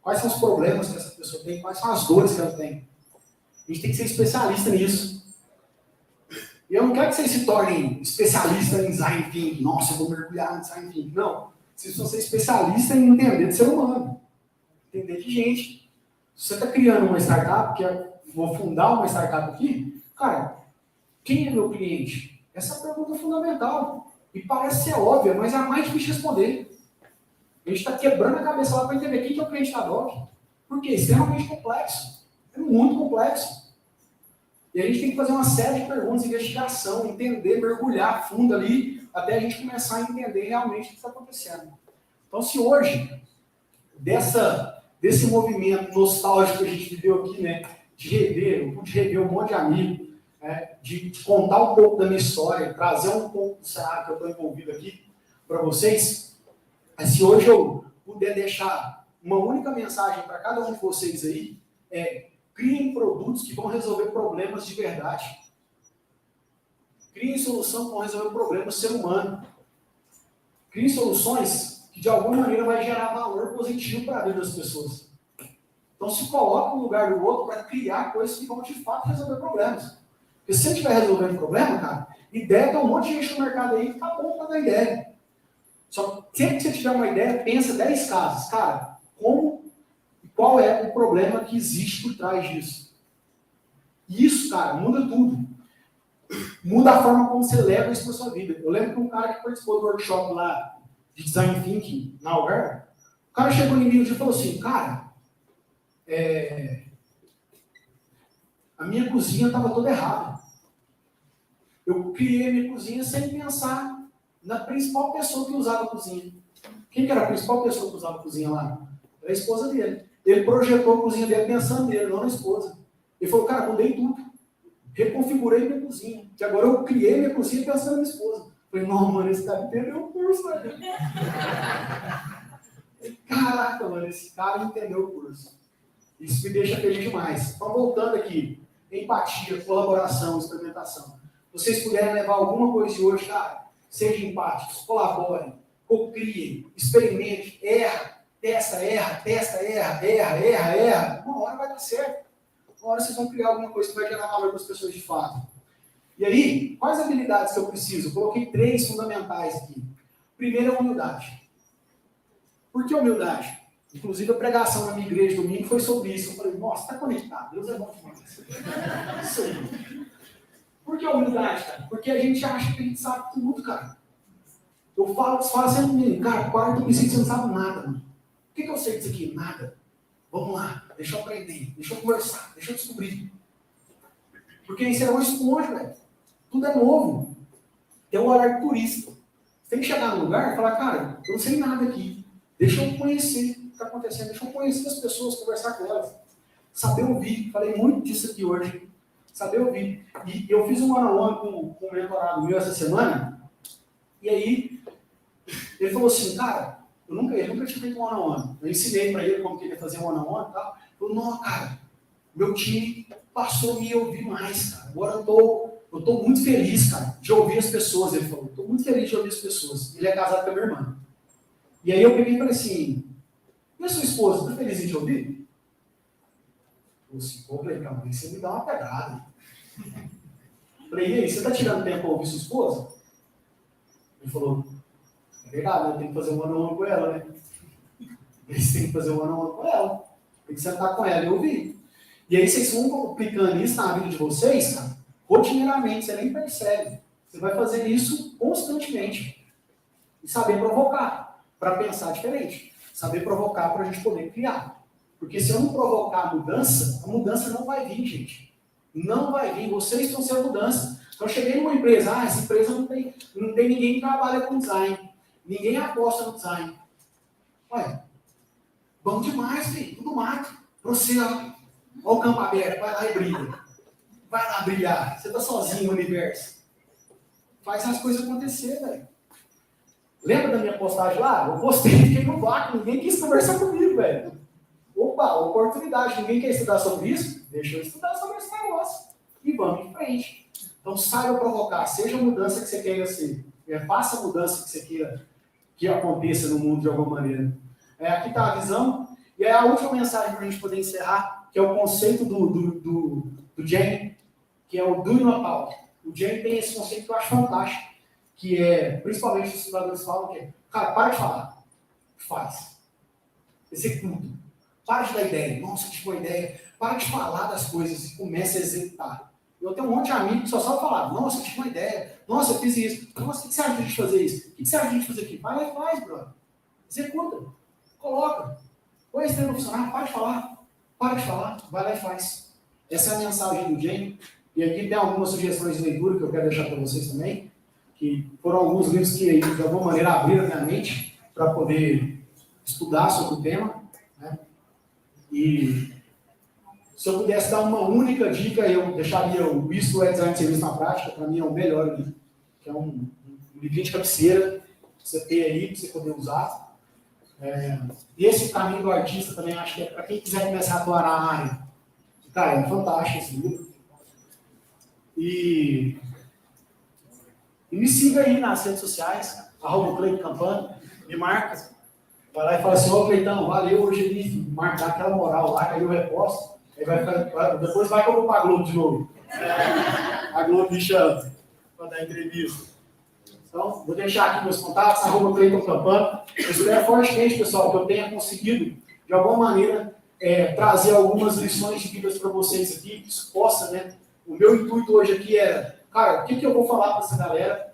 Quais são os problemas que essa pessoa tem? Quais são as dores que ela tem? A gente tem que ser especialista nisso. E eu não quero que vocês se tornem especialistas em design thinking. Nossa, eu vou mergulhar em design thinking. Não. Vocês precisam ser especialistas em entender de ser humano. Entender de gente. Se você está criando uma startup, que eu vou fundar uma startup aqui, cara, quem é meu cliente? Essa é a pergunta fundamental. E parece ser óbvia, mas é a mais difícil de responder. A gente está quebrando a cabeça lá para entender quem que é o cliente da DOC. Por quê? É extremamente complexo. É muito complexo. E a gente tem que fazer uma série de perguntas, investigação, entender, mergulhar a fundo ali, até a gente começar a entender realmente o que está acontecendo. Então, se hoje, desse movimento nostálgico que a gente viveu aqui, né, de rever, eu pude rever um monte de amigo, né, de contar um pouco da minha história, trazer um pouco do cenário que eu estou envolvido aqui para vocês, se hoje eu puder deixar uma única mensagem para cada um de vocês aí, criem produtos que vão resolver problemas de verdade. Criem solução que vão resolver problemas do ser humano. Criem soluções que de alguma maneira vai gerar valor positivo para a vida das pessoas. Então se coloca no lugar do outro para criar coisas que vão de fato resolver problemas. Porque se você estiver resolvendo problema, cara, ideia tem um monte de gente no mercado aí que tá bom para dar ideia. Só que sempre que você tiver uma ideia, pensa 10 casos. Cara, qual é o problema que existe por trás disso? E isso, cara, muda tudo. Muda a forma como você leva isso para sua vida. Eu lembro que um cara que participou do workshop lá de Design Thinking na Algarve, o cara chegou em mim e falou assim, cara, a minha cozinha estava toda errada. Eu criei a minha cozinha sem pensar na principal pessoa que usava a cozinha. Quem que era a principal pessoa que usava a cozinha lá? Era a esposa dele. Ele projetou a cozinha dele pensando nele, não na esposa. Ele falou, cara, mudei tudo. Reconfigurei minha cozinha. Que agora eu criei minha cozinha pensando na minha esposa. Eu falei, não, mano, esse cara entendeu o curso, velho. Caraca, mano, esse cara entendeu o curso. Isso me deixa feliz demais. Então, voltando aqui. Empatia, colaboração, experimentação. Se vocês puderem levar alguma coisa de hoje, cara, sejam empáticos, colaborem, co-criem, experimentem, testa, erra. Uma hora vai dar certo. Uma hora vocês vão criar alguma coisa que vai gerar valor para as pessoas de fato. E aí, quais habilidades que eu preciso? Eu coloquei 3 fundamentais aqui. Primeiro é a humildade. Por que humildade? Inclusive, a pregação na minha igreja domingo foi sobre isso. Eu falei, nossa, está conectado, Deus é bom demais. Isso aí. Por que a humildade, cara? Porque a gente acha que a gente sabe tudo, cara. Eu falo sempre comigo, cara, quarto princípio você não sabe nada, mano. O que eu sei disso aqui? Nada. Vamos lá, deixa eu aprender, deixa eu conversar, deixa eu descobrir. Porque isso é uma esponja, velho. Tudo é novo. Tem um olhar de turista. Você tem que chegar no lugar e falar, cara, eu não sei nada aqui. Deixa eu conhecer o que está acontecendo, deixa eu conhecer as pessoas, conversar com elas. Saber ouvir, falei muito disso aqui hoje. Saber ouvir. E eu fiz um one-on-one com um mentorado meu essa semana, e aí ele falou assim, cara, ele nunca tinha feito um one-on-one. Eu ensinei para ele como que ele ia fazer um one-on-one e tal. Ele falou, não, cara, meu time passou a me ouvir mais, cara. Agora eu tô muito feliz, cara, de ouvir as pessoas. Ele falou, estou muito feliz de ouvir as pessoas. Ele é casado com a minha irmã. E aí eu peguei e falei assim, e a sua esposa, está feliz em te ouvir? Eu falei, calma, você me dá uma pedrada. Falei, e aí, você está tirando tempo para ouvir sua esposa? Ele falou, é verdade, eu tenho que fazer um one-on-one com ela, né? Você tem que fazer um one-on-one com ela. Tem que sentar com ela e ouvir. E aí vocês vão aplicando isso na vida de vocês, cara, rotineiramente, você nem percebe. Você vai fazer isso constantemente. E saber provocar, para pensar diferente. Saber provocar para a gente poder criar. Porque se eu não provocar a mudança não vai vir, gente. Não vai vir. Vocês estão sendo a mudança. Então eu cheguei numa empresa, essa empresa não tem ninguém que trabalha com design. Ninguém aposta no design. Olha, bom demais, filho. Tudo mato. Pra você, ó. Olha o campo aberto. Vai lá e brilha. Vai lá brilhar. Você tá sozinho no universo. Faz as coisas acontecer, velho. Lembra da minha postagem lá? Eu postei e fiquei no vácuo, ninguém quis conversar comigo, velho. Opa, oportunidade, ninguém quer estudar sobre isso? Deixa eu estudar sobre esse negócio. E vamos em frente. Então saiba provocar, seja a mudança que você queira ser. Faça a mudança que você queira que aconteça no mundo de alguma maneira. Aqui está a visão. E é a última mensagem para a gente poder encerrar, que é o conceito do Jane, que é o do not power. O Jane tem esse conceito que eu acho fantástico, que é, principalmente os estudadores falam, que é, cara, para de falar, faz. Executa. Para de dar ideia. Nossa, que boa ideia. Para de falar das coisas e comece a executar. Eu tenho um monte de amigos que só sabem falar. Nossa, que boa ideia. Nossa, eu fiz isso. Nossa, o que você acha de a gente fazer isso? O que você acha de a gente fazer aqui? Vai lá e faz, brother. Executa. Coloca. Põe esse treino funcionar. Para de falar. Para de falar. Vai lá e faz. Essa é a mensagem do Jane. E aqui tem algumas sugestões de leitura que eu quero deixar para vocês também, que foram alguns livros que, de alguma maneira, abriram a minha mente para poder estudar sobre o tema. Né? E se eu pudesse dar uma única dica, eu deixaria o Isso é Design de Serviço na Prática, para mim é o melhor livro, que é um livrinho de cabeceira, que você tem aí, para você poder usar. E esse caminho do artista também, acho que é para quem quiser começar a atuar na área. Cara, é fantástico esse livro. E me siga aí nas redes sociais, @CleitonCampana, me marca, vai lá e fala assim, ô Cleitão, valeu hoje ele marcar aquela moral lá, que aí eu reposto, aí depois vai que eu vou para a Globo de novo. A Globo me chama para dar entrevista. Então, vou deixar aqui meus contatos, @CleitonCampana. Eu espero fortemente, pessoal, que eu tenha conseguido, de alguma maneira, trazer algumas lições de vida para vocês aqui, que isso possa, né? O meu intuito hoje aqui era, cara, o que eu vou falar para essa galera?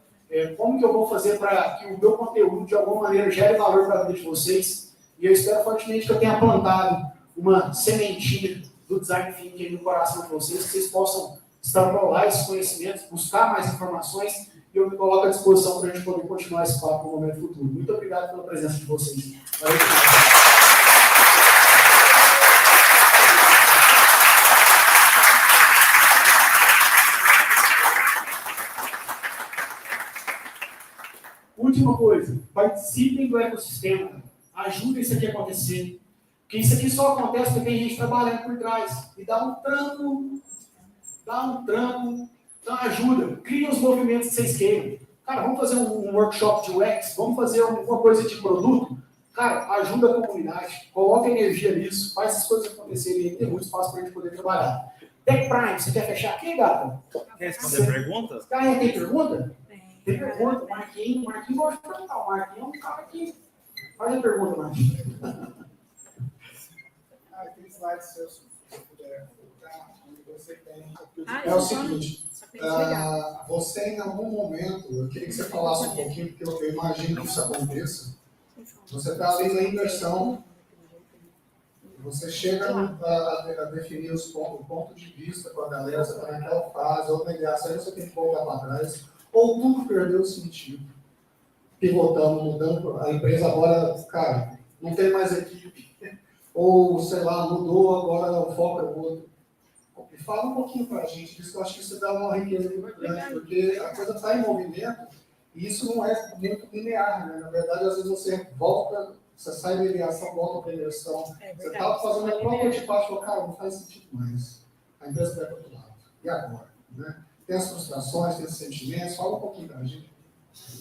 Como que eu vou fazer para que o meu conteúdo, de alguma maneira, gere valor para a vida de vocês? E eu espero fortemente que eu tenha plantado uma sementinha do Design Thinking no coração de vocês, que vocês possam extrapolar esses conhecimentos, buscar mais informações, e eu me coloco à disposição para a gente poder continuar esse papo no momento futuro. Muito obrigado pela presença de vocês. Valeu. Última coisa, participem do ecossistema, ajudem isso aqui a acontecer, porque isso aqui só acontece porque tem gente trabalhando por trás, e dá um trampo, dá ajuda, cria os movimentos que vocês queiram. Cara, vamos fazer um workshop de UX, vamos fazer alguma coisa de produto, cara, ajuda a comunidade, coloca energia nisso, faz essas coisas acontecerem, tem muito espaço para a gente poder trabalhar. Tech Prime, você quer fechar aqui, gata? Quer responder perguntas? Tem pergunta? Tem pergunta, Marquinhos gosta de perguntar. O Marquinhos é um cara que faz a pergunta, Marquinhos. Aquele slide seu, se você puder colocar, onde você tem. É o seguinte, Só tem que ligar. você em algum momento, eu queria que você falasse um pouquinho, porque eu imagino que isso aconteça. Você está ali na imersão, você chega a definir o ponto de vista com a galera, você está naquela fase, ou na ideação, aí você tem que voltar para trás. Ou tudo perdeu o sentido. Pivotando, mudando, a empresa agora, cara, não tem mais equipe. Ou, sei lá, mudou, agora o foco é outro. E fala um pouquinho para a gente disso, eu acho que isso dá uma riqueza muito grande, porque a coisa está em movimento, e isso não é muito linear, né? Na verdade, às vezes você volta, você sai da ideação, volta para a imersão. Você está fazendo a própria de parte, fala, cara, não faz sentido mais. A empresa vai para o outro lado. E agora? Né? Tem as frustrações, tem os sentimentos, fala um pouquinho para a gente.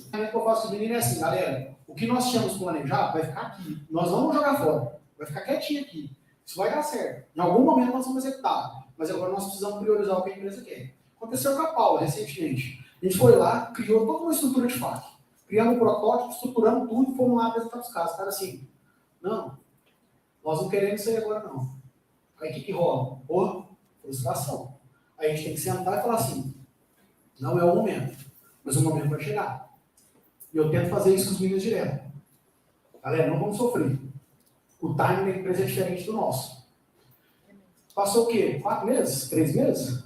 O que eu faço com o menino é assim, galera, o que nós tínhamos planejado vai ficar aqui. Nós não vamos jogar fora, vai ficar quietinho aqui. Isso vai dar certo. Em algum momento nós vamos executar, mas agora nós precisamos priorizar o que a empresa quer. Aconteceu com a Paula recentemente. A gente foi lá, criou toda uma estrutura de FAQ. Criamos um protótipo, estruturamos tudo e fomos lá apresentar os casos. Cara, assim, não, nós não queremos isso aí agora não. Aí o que rola? Frustração. Aí a gente tem que sentar e falar assim, não é o momento, mas o momento vai chegar. E eu tento fazer isso com os meninos direto. Galera, não vamos sofrer. O timing da empresa é diferente do nosso. Passou o quê? 4 meses? 3 meses?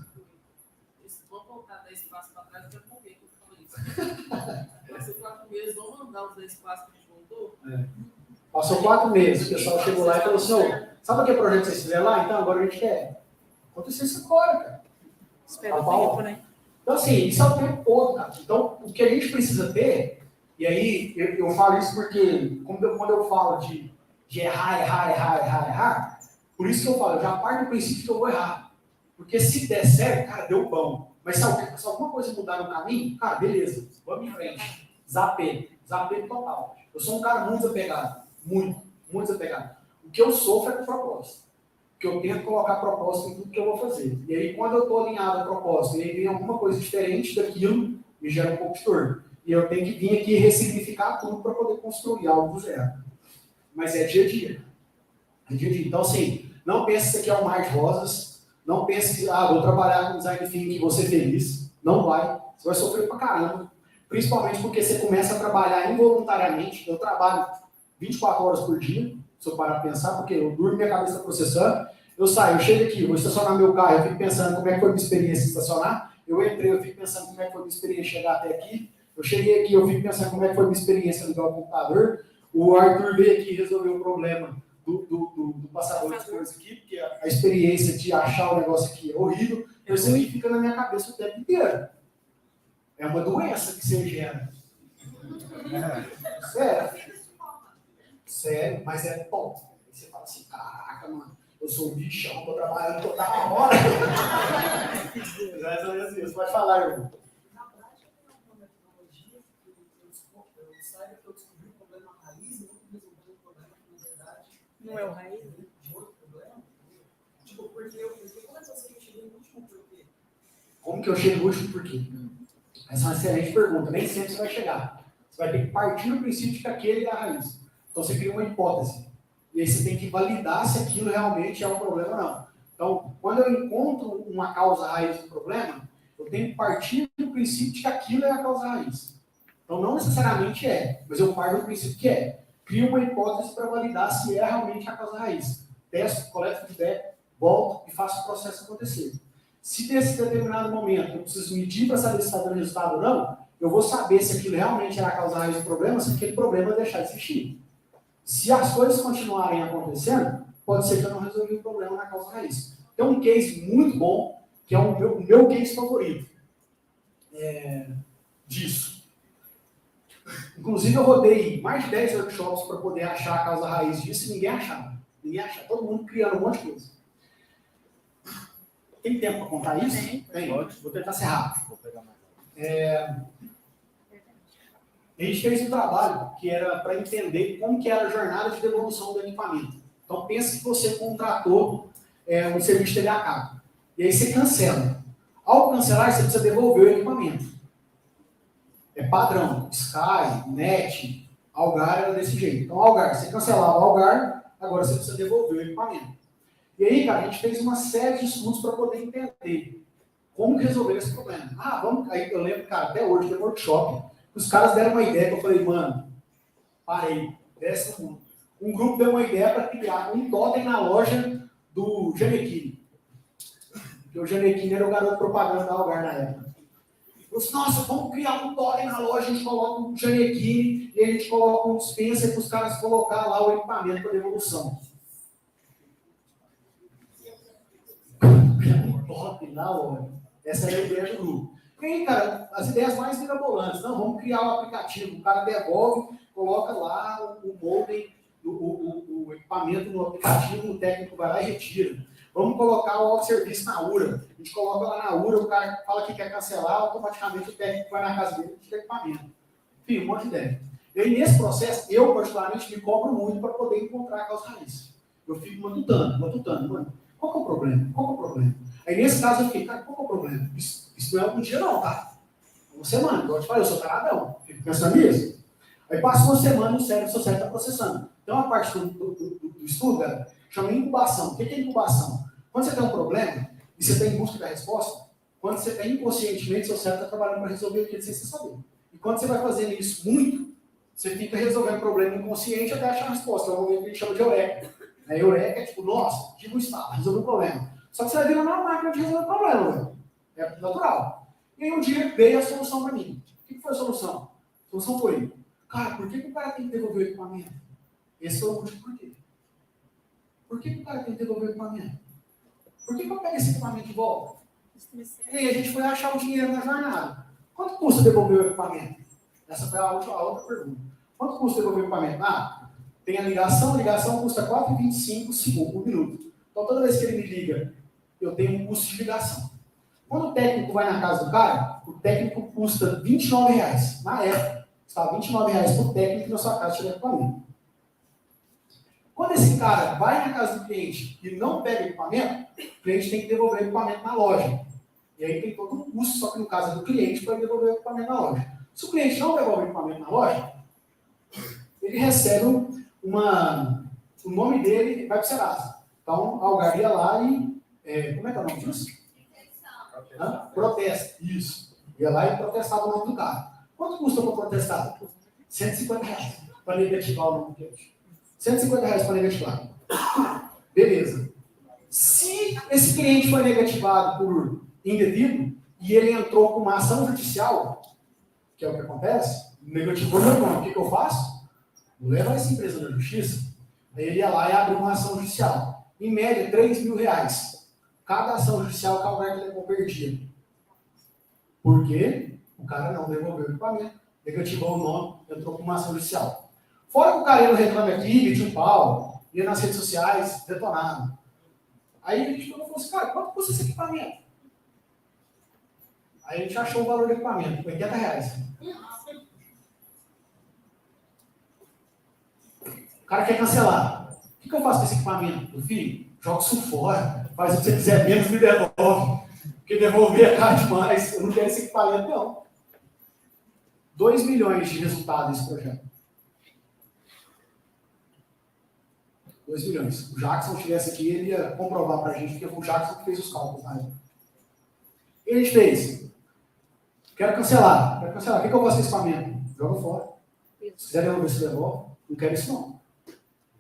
Vamos voltar 10 passos para trás, eu quero morrer quando eu falo isso. Passou 4 meses, vamos mandar os 10 passos que a gente voltou? Passou 4 meses, o pessoal chegou lá e falou assim, sabe aquele projeto que vocês fizeram lá? Então, agora a gente quer. Aconteceu isso agora, cara. Espera A o Paula, tempo, né? Então, assim, isso é o tempo todo, cara. Então, o que a gente precisa ter, e aí eu falo isso porque, quando eu falo de errar, por isso que eu falo, eu já parto do princípio que eu vou errar. Porque se der certo, cara, deu bom. Mas se alguma coisa mudar no caminho, cara, beleza, vamos em frente. Desapego total. Eu sou um cara muito desapegado. Muito desapegado. O que eu sofro é com propósito. Porque eu tento colocar propósito em tudo que eu vou fazer. E aí, quando eu estou alinhado a propósito, e aí vem alguma coisa diferente daquilo, me gera um pouco de dor. E eu tenho que vir aqui ressignificar tudo para poder construir algo do zero. Mas é dia a dia. É dia a dia. Então, assim, não pense que isso aqui é um mar de rosas. Não pense que, vou trabalhar com design thinking e vou ser feliz. Não vai. Você vai sofrer pra caramba. Principalmente porque você começa a trabalhar involuntariamente. Eu trabalho 24 horas por dia, se eu parar para pensar, porque eu durmo, minha cabeça está processando. Eu saio, eu chego aqui, vou estacionar meu carro, eu fico pensando como é que foi a minha experiência estacionar. Eu entrei, eu fico pensando como é que foi a minha experiência chegar até aqui. Eu cheguei aqui, eu fico pensando como é que foi a minha experiência ligar o computador. O Arthur veio aqui e resolveu o problema do passador de coisas aqui, porque a experiência de achar o negócio aqui é horrível. Isso aqui fica na minha cabeça o tempo inteiro. É uma doença que você gera. Sério, mas é top. Aí você fala assim, caraca, mano, eu sou um bichão, tô trabalhando toda hora. Você pode falar, irmão. Na prática, tem alguma metodologia que eu saiba que eu descobri o problema raiz e não resolvi o problema que, na verdade, não é o raiz? De outro problema? Tipo, porque como é que você cheguei no último porquê? Como que eu chego no último porquê? Essa é uma excelente pergunta. Nem sempre você vai chegar. Você vai ter que partir do princípio de que aquele é a raiz. Então você cria uma hipótese. E aí você tem que validar se aquilo realmente é um problema ou não. Então, quando eu encontro uma causa raiz do problema, eu tenho que partir do princípio de que aquilo é a causa raiz. Então, não necessariamente é, mas eu parto do princípio que é. Crio uma hipótese para validar se é realmente a causa raiz. Testo, coleto feedback, volto e faço o processo acontecer. Se nesse determinado momento eu preciso medir para saber se está dando resultado ou não, eu vou saber se aquilo realmente era a causa raiz do problema, se aquele problema deixar de existir. Se as coisas continuarem acontecendo, pode ser que eu não resolvi o problema na causa raiz. Tem um case muito bom, que é o meu case favorito disso. Inclusive, eu rodei mais de 10 workshops para poder achar a causa raiz disso e ninguém achava. Todo mundo criando um monte de coisa. Tem tempo para contar isso? Tem. Vou tentar ser rápido. Vou pegar mais. A gente fez um trabalho que era para entender como que era a jornada de devolução do equipamento. Então, pense que você contratou um serviço de TV a cabo. E aí você cancela. Ao cancelar, você precisa devolver o equipamento. É padrão. Sky, NET, Algar era desse jeito. Então, Algar, você cancelava o Algar, agora você precisa devolver o equipamento. E aí, cara, a gente fez uma série de estudos para poder entender como resolver esse problema. Aí eu lembro, cara, até hoje, tem um workshop. Os caras deram uma ideia que eu falei, mano, parei, desce no mundo. Um grupo deu uma ideia para criar um totem na loja do Janequine. Porque o Janequine era o garoto propaganda da Algar na época. Eu disse, nossa, vamos criar um totem na loja, a gente coloca um Janequine e a gente coloca um dispenser para os caras colocar lá o equipamento para devolução. Um totem na loja. Essa era a ideia do grupo. E aí, cara, as ideias mais mirabolantes. Não, vamos criar um aplicativo. O cara devolve, coloca lá o modem, o equipamento no aplicativo, o técnico vai lá e retira. Vamos colocar o auto-serviço na URA. A gente coloca lá na URA, o cara fala que quer cancelar, automaticamente o técnico vai na casa dele e tira o equipamento. Enfim, um monte de ideia. E aí, nesse processo, eu, particularmente, me cobro muito para poder encontrar a causa raiz. Eu fico matutando, mano. Qual que é o problema? Aí, nesse caso, eu fiquei, cara, qual que é o problema? Isso não é um dia, não, tá? Uma semana, igual eu te falei, eu sou taradão. Fico pensando nisso. Aí passa uma semana e o seu cérebro está processando. Então, a parte do estudo, galera, chama incubação. O que é incubação? Quando você tem um problema e você está em busca da resposta, quando você está inconscientemente, seu cérebro está trabalhando para resolver aquilo sem você saber. E quando você vai fazendo isso muito, você fica resolvendo o problema inconsciente até achar a resposta. É o momento que a gente chama de eureka. A eureka é tipo, nossa, tipo estalo, resolveu o problema. Só que você vai vir na máquina de resolver o problema, velho. É natural. E aí um dia veio a solução para mim. O que foi a solução? A solução foi, cara, por que o cara tem que devolver o equipamento? Esse foi o último porquê. Por que o cara tem que devolver o equipamento? Por que eu pego esse equipamento de volta? E aí a gente foi achar o dinheiro na jornada. Quanto custa devolver o equipamento? Essa foi a outra pergunta. Quanto custa devolver o equipamento? Tem a ligação custa R$ 4,25 um minuto. Então toda vez que ele me liga, eu tenho um custo de ligação. Quando o técnico vai na casa do cara, o técnico custa R$ 29,00. Na época, estava R$ 29,00 por técnico na sua casa de equipamento. Quando esse cara vai na casa do cliente e não pega o equipamento, o cliente tem que devolver o equipamento na loja. E aí tem todo um custo, só que no caso é do cliente, para devolver o equipamento na loja. Se o cliente não devolve o equipamento na loja, ele recebe o nome dele vai para o Serasa. Então, a Algar ia lá e... como é que é o nome disso? Protesta. Isso. Ia lá e protestava o nome do cara. Quanto custa para protestar? R$ 150 para negativar o nome do cliente. R$ 150 para negativar. Beleza. Se esse cliente foi negativado por indevido e ele entrou com uma ação judicial, que é o que acontece, negativou meu nome, o que eu faço? Vou levar essa empresa na justiça. Aí ele ia lá e abre uma ação judicial. Em média, R$ 3.000. Cada ação judicial que a Algar levou perdia. Por quê? O cara não devolveu o equipamento, negativou o nome, entrou com uma ação judicial. Fora que o cara ia no Reclame Aqui, metia um pau, ia nas redes sociais, detonado. Aí a gente falou assim, cara, quanto custa esse equipamento? Aí a gente achou o valor do equipamento, R$ 80. O cara quer cancelar. O que eu faço com esse equipamento? Meu filho, joga isso fora, faz o que você quiser, menos me devolve. Porque devolver é caro demais, eu não quero esse equipamento, não. 2 milhões de resultado desse projeto. 2 milhões. O Jackson estivesse aqui, ele ia comprovar para a gente, porque foi o Jackson que fez os cálculos na época. E a gente fez. Quero cancelar. O que eu faço com esse equipamento? Joga fora. Se quiser devolver, se devolve. Não quero isso, não.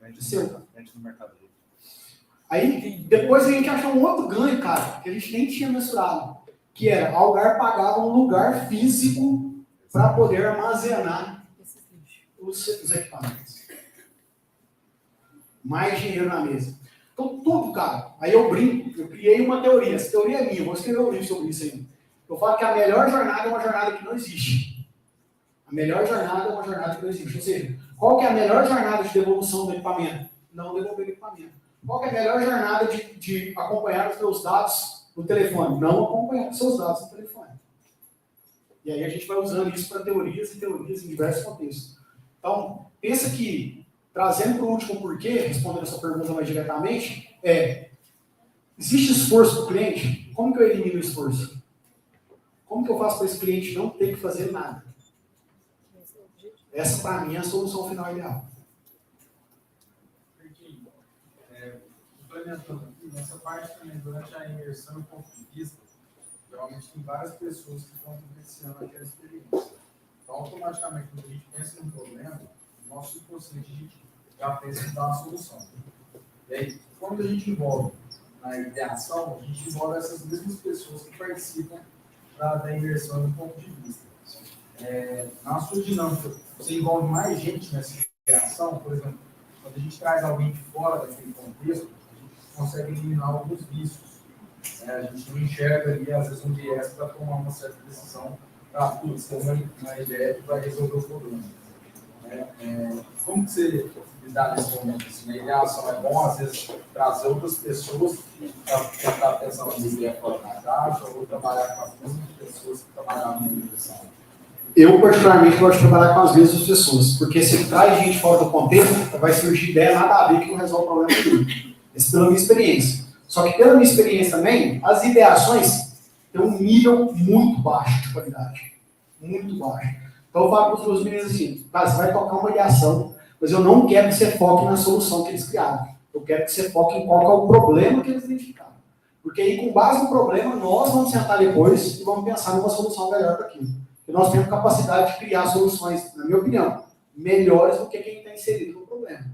Vende no mercado. Aí, depois a gente achou um outro ganho, cara, que a gente nem tinha mensurado. Que era, a Algar pagava um lugar físico para poder armazenar os equipamentos. Mais dinheiro na mesa. Então, tudo, cara. Aí eu brinco, eu criei uma teoria. Essa teoria é minha, vou escrever um livro sobre isso aí. Eu falo que a melhor jornada é uma jornada que não existe. A melhor jornada é uma jornada que não existe. Ou seja, qual que é a melhor jornada de devolução do equipamento? Não devolver o equipamento. Qual que é a melhor jornada de acompanhar os meus dados no telefone? Não acompanhar os seus dados no telefone. E aí a gente vai usando isso para teorias e teorias em diversos contextos. Então, pensa que, trazendo para o último porquê, respondendo essa pergunta mais diretamente, existe esforço para o cliente? Como que eu elimino o esforço? Como que eu faço para esse cliente não ter que fazer nada? Essa, para mim, é a solução final ideal. Complementando aqui, nessa parte também, durante a imersão e ponto de vista, geralmente tem várias pessoas que estão vivenciando aquela experiência. Então, automaticamente, quando a gente pensa num problema, o nosso subconsciente, a gente já pensa em dar uma solução. E aí, quando a gente envolve na ideação, a gente envolve essas mesmas pessoas que participam da imersão e ponto de vista. Na sua dinâmica, você envolve mais gente nessa ideação, por exemplo, quando a gente traz alguém de fora daquele contexto, a gente consegue eliminar alguns vícios. A gente não enxerga ali, às vezes, um viés para tomar uma certa decisão para ter uma ideia que vai resolver o problema. Como que você lidar nesse momento? Assim, a ideação é bom, às vezes, trazer outras pessoas para tentar pensar uma ideia fora da caixa, ou trabalhar com as mesmas pessoas que trabalharam na direção? Eu, particularmente, gosto de trabalhar com as mesmas pessoas, porque se traz gente fora do contexto, vai surgir ideia nada a ver que não resolve o problema nenhum. Essa é pela minha experiência. Só que pela minha experiência também, as ideações têm um nível muito baixo de qualidade. Muito baixo. Então eu falo para os meus meninos assim, cara, você vai tocar uma ideação, mas eu não quero que você foque na solução que eles criaram. Eu quero que você foque em qual que é o problema que eles identificaram. Porque aí, com base no problema, nós vamos sentar depois e vamos pensar numa solução melhor para aquilo. E nós temos capacidade de criar soluções, na minha opinião, melhores do que quem está inserido no problema.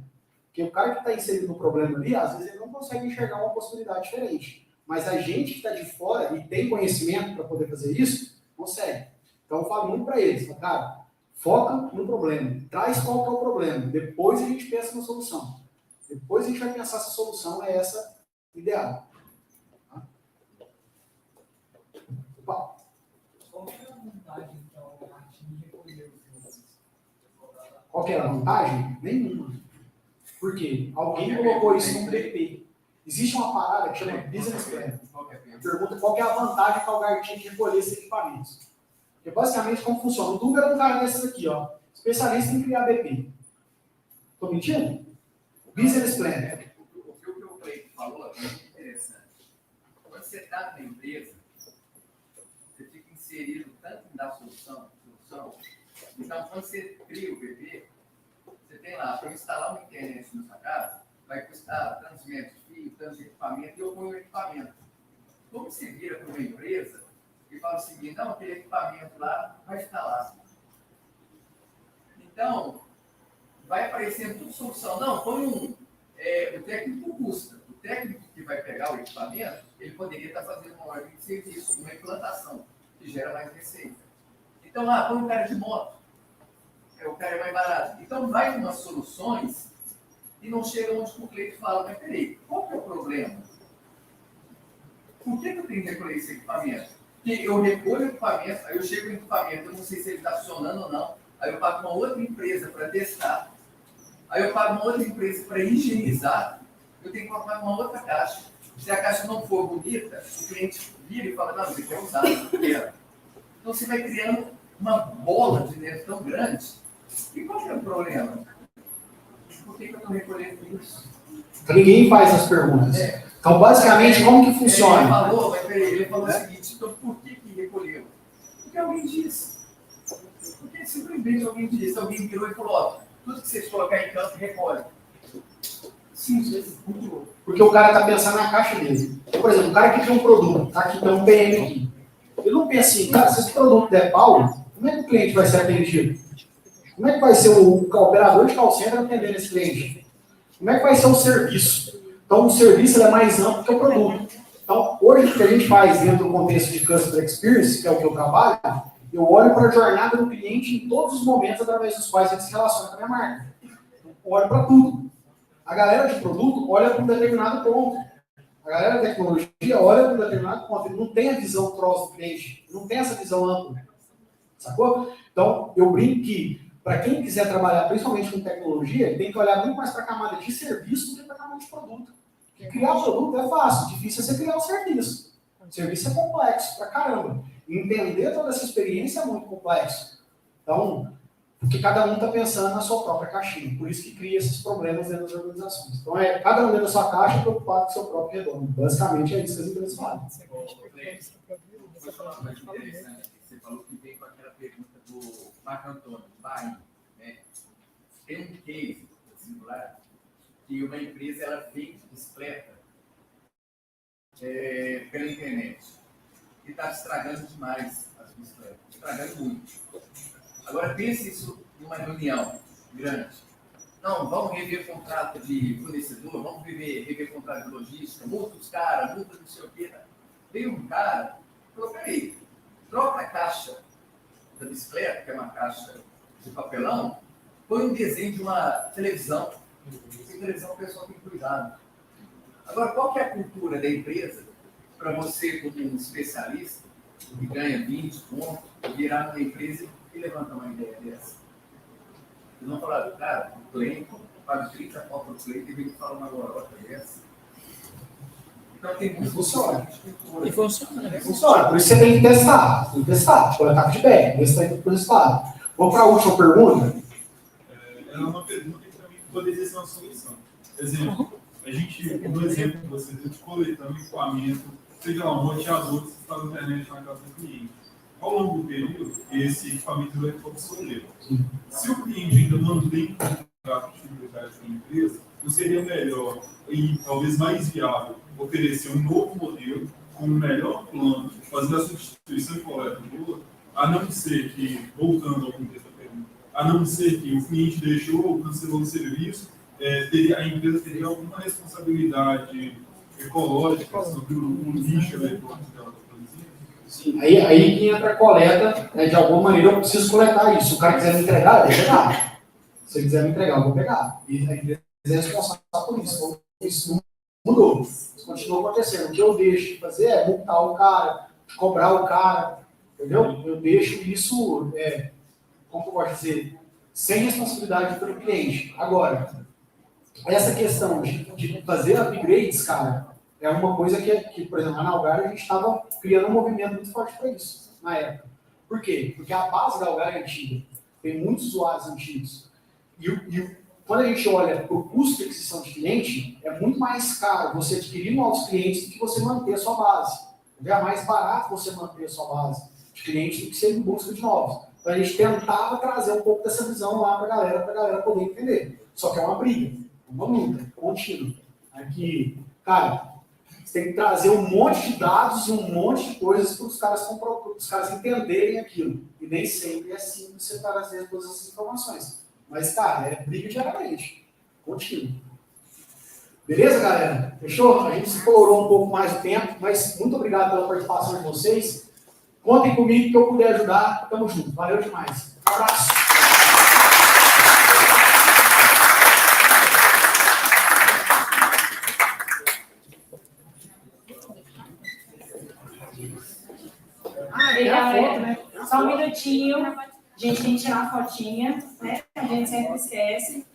Porque o cara que está inserido no problema ali, às vezes ele não consegue enxergar uma possibilidade diferente. Mas a gente que está de fora e tem conhecimento para poder fazer isso, consegue. Então eu falo muito para eles, cara, foca no problema, traz qual que é o problema, depois a gente pensa na solução. Depois a gente vai pensar se a solução é essa ideal. Tá? Qual que era a vantagem? Nenhuma. Por quê? Alguém colocou isso no BP. Existe uma parada que chama Business Plan. Pergunta qual que é a vantagem que o Algar tinha de recolher esses equipamentos. Porque basicamente como funciona? O Dunga era um cara desses aqui, ó, especialista em criar BP. Estou mentindo? Business Plan. O que o Cleiton falou é muito interessante. Quando você está numa empresa, você fica inserido tanto em dar solução. Então, quando você cria o BP, você tem lá, para instalar uma internet na sua casa, vai custar tantos metros de fio, tantos de equipamento, e eu ponho o equipamento. Como você vira para uma empresa e fala o seguinte, não, aquele equipamento lá vai estar lá. Então, vai aparecendo tudo solução. Não, põe o técnico custa. O técnico que vai pegar o equipamento, ele poderia estar fazendo uma ordem de serviço, uma implantação, que gera mais receita. Então, põe um cara de moto. O cara é mais barato. Então, vai umas soluções e não chega onde o cliente fala, mas peraí, qual que é o problema? Por que eu tenho que recolher esse equipamento? Porque eu recolho o equipamento, aí eu chego no equipamento, eu não sei se ele está funcionando ou não, aí eu pago uma outra empresa para testar, aí eu pago uma outra empresa para higienizar, eu tenho que colocar uma outra caixa. Se a caixa não for bonita, o cliente vira e fala, não, você quer usar, eu não quero. Então você vai criando uma bola de neve tão grande. E qual que é o problema? Por que eu estou recolhendo isso? Ninguém faz as perguntas. Então, basicamente, como que funciona? Ele falou o seguinte, então por que recolheu? Porque alguém disse. Porque simplesmente alguém disse, alguém virou e falou, ó, tudo que vocês colocarem em campo, recolhe. Simples, muito. Porque o cara está pensando na caixa dele. Então, por exemplo, o cara que tem um produto, tá aqui, tem um PM aqui. Ele não pensa assim, cara, se esse produto der pau, como é que o cliente vai ser atendido? Como é que vai ser o operador de call center atendendo esse cliente? Como é que vai ser o serviço? Então, o serviço ele é mais amplo que o produto. Então, hoje, o que a gente faz dentro do contexto de Customer Experience, que é o que eu trabalho, eu olho para a jornada do cliente em todos os momentos através dos quais ele se relaciona com a minha marca. Eu olho para tudo. A galera de produto olha para um determinado ponto. A galera da tecnologia olha para um determinado ponto. Ele não tem a visão cross do cliente. Não tem essa visão ampla. Sacou? Então, eu brinco que, para quem quiser trabalhar principalmente com tecnologia, tem que olhar muito mais para a camada de serviço do que para a camada de produto. Porque criar produto é fácil, difícil é você criar o serviço. O serviço é complexo pra caramba. Entender toda essa experiência é muito complexo. Então, porque cada um está pensando na sua própria caixinha. Por isso que cria esses problemas dentro das organizações. Então, cada um dentro da sua caixa preocupado com o seu próprio retorno. Basicamente, é isso que as empresas fazem. Você falou uma coisa interessante. Você falou que veio com aquela pergunta do Marco Antônio, do Bahia. Né? Tem um case singular que uma empresa ela vende bicicleta pela internet. E está estragando demais as bicicletas. Estragando muito. Agora, pense isso numa reunião grande. Não, vamos rever contrato de fornecedor, vamos rever contrato de logística, multa os caras, multa não sei o quê. Veio um cara e falou, peraí, troca a caixa da bicicleta, que é uma caixa de papelão, põe um desenho de uma televisão. Essa televisão o pessoal tem cuidado. Agora, qual que é a cultura da empresa para você, como um especialista, que ganha 20 pontos, virar uma empresa e levantar uma ideia dessa? Eles vão falar, cara, o cliente paga 30 pontos para o cliente e vem falar uma lorota dessa. Então tem muito Funciona. E funciona, né? Funciona. Por isso você tem que testar. Tem que testar. Coletar feedback. Ver se está indo para o resultado. Vamos para a última pergunta? É uma pergunta que também poderia ser uma solução. Exemplo, a gente, no exemplo que você deu de coletando equipamento, seja lá um roteador que você está na internet na casa do cliente. Ao longo do período, esse equipamento vai ficar obsoleto. Se o cliente ainda mantém o contrato de fidelidade com a empresa, não seria melhor e talvez mais viável oferecer um novo modelo com um melhor plano, fazendo a substituição e coleta do outro, a não ser que, voltando ao contexto da pergunta, a não ser que o cliente deixou ou cancelou o serviço, a empresa teria alguma responsabilidade ecológica sobre o lixo eletrônico dela. Sim. Aí que entra a coleta, né, de alguma maneira eu preciso coletar isso. Se o cara quiser me entregar, eu vou pegar. Se ele quiser me entregar, eu vou pegar. E a empresa é responsável por isso. Então, isso não mudou. Isso continua acontecendo. O que eu deixo de fazer é multar o cara, cobrar o cara, entendeu? Eu deixo isso, como eu posso dizer, sem responsabilidade para o cliente. Agora, essa questão de fazer upgrades, cara, é uma coisa que por exemplo, na Algar a gente estava criando um movimento muito forte para isso, na época. Por quê? Porque a base da Algar é antiga, tem muitos usuários antigos. Quando a gente olha para o custo de aquisição de cliente, é muito mais caro você adquirir novos clientes do que você manter a sua base. É mais barato você manter a sua base de clientes do que você ir em busca de novos. Então a gente tentava trazer um pouco dessa visão lá para a galera poder entender. Só que é uma briga, uma luta contínua. Aqui, cara, você tem que trazer um monte de dados e um monte de coisas para os caras entenderem aquilo. E nem sempre é simples você trazer todas essas informações. Mas, cara, é briga diariamente. Contínuo. Beleza, galera? Fechou? A gente explorou um pouco mais o tempo, mas muito obrigado pela participação de vocês. Contem comigo que eu puder ajudar. Tamo junto. Valeu demais. Um abraço. Ei, galera, só um minutinho. A gente tem que tirar a fotinha, né? A gente sempre esquece.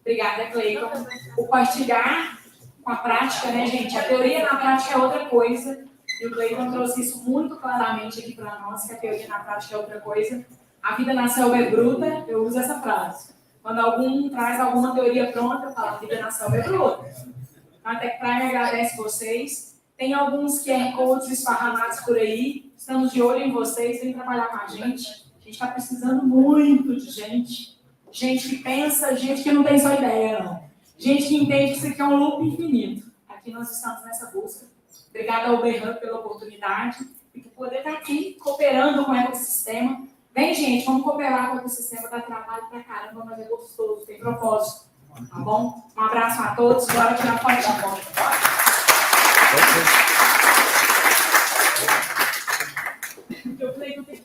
Obrigada, Cleiton. O partilhar com a prática, né, gente? A teoria na prática é outra coisa. E o Cleiton trouxe isso muito claramente aqui para nós, que a teoria na prática é outra coisa. A vida na selva é bruta, eu uso essa frase. Quando algum traz alguma teoria pronta, eu falo, a vida na selva é bruta. A Tech Prime agradece vocês. Tem alguns QR Codes esparramados por aí. Estamos de olho em vocês, vem trabalhar com a gente. A gente está precisando muito de gente. Gente que pensa, gente que não tem só ideia, não. Gente que entende que isso aqui é um loop infinito. Aqui nós estamos nessa busca. Obrigada ao Uber Hub pela oportunidade e por poder estar aqui cooperando com o ecossistema. Vem, gente, vamos cooperar com o ecossistema, dá trabalho pra caramba, mas é gostoso, tem propósito. Tá bom? Um abraço a todos, bora tirar foto da porta.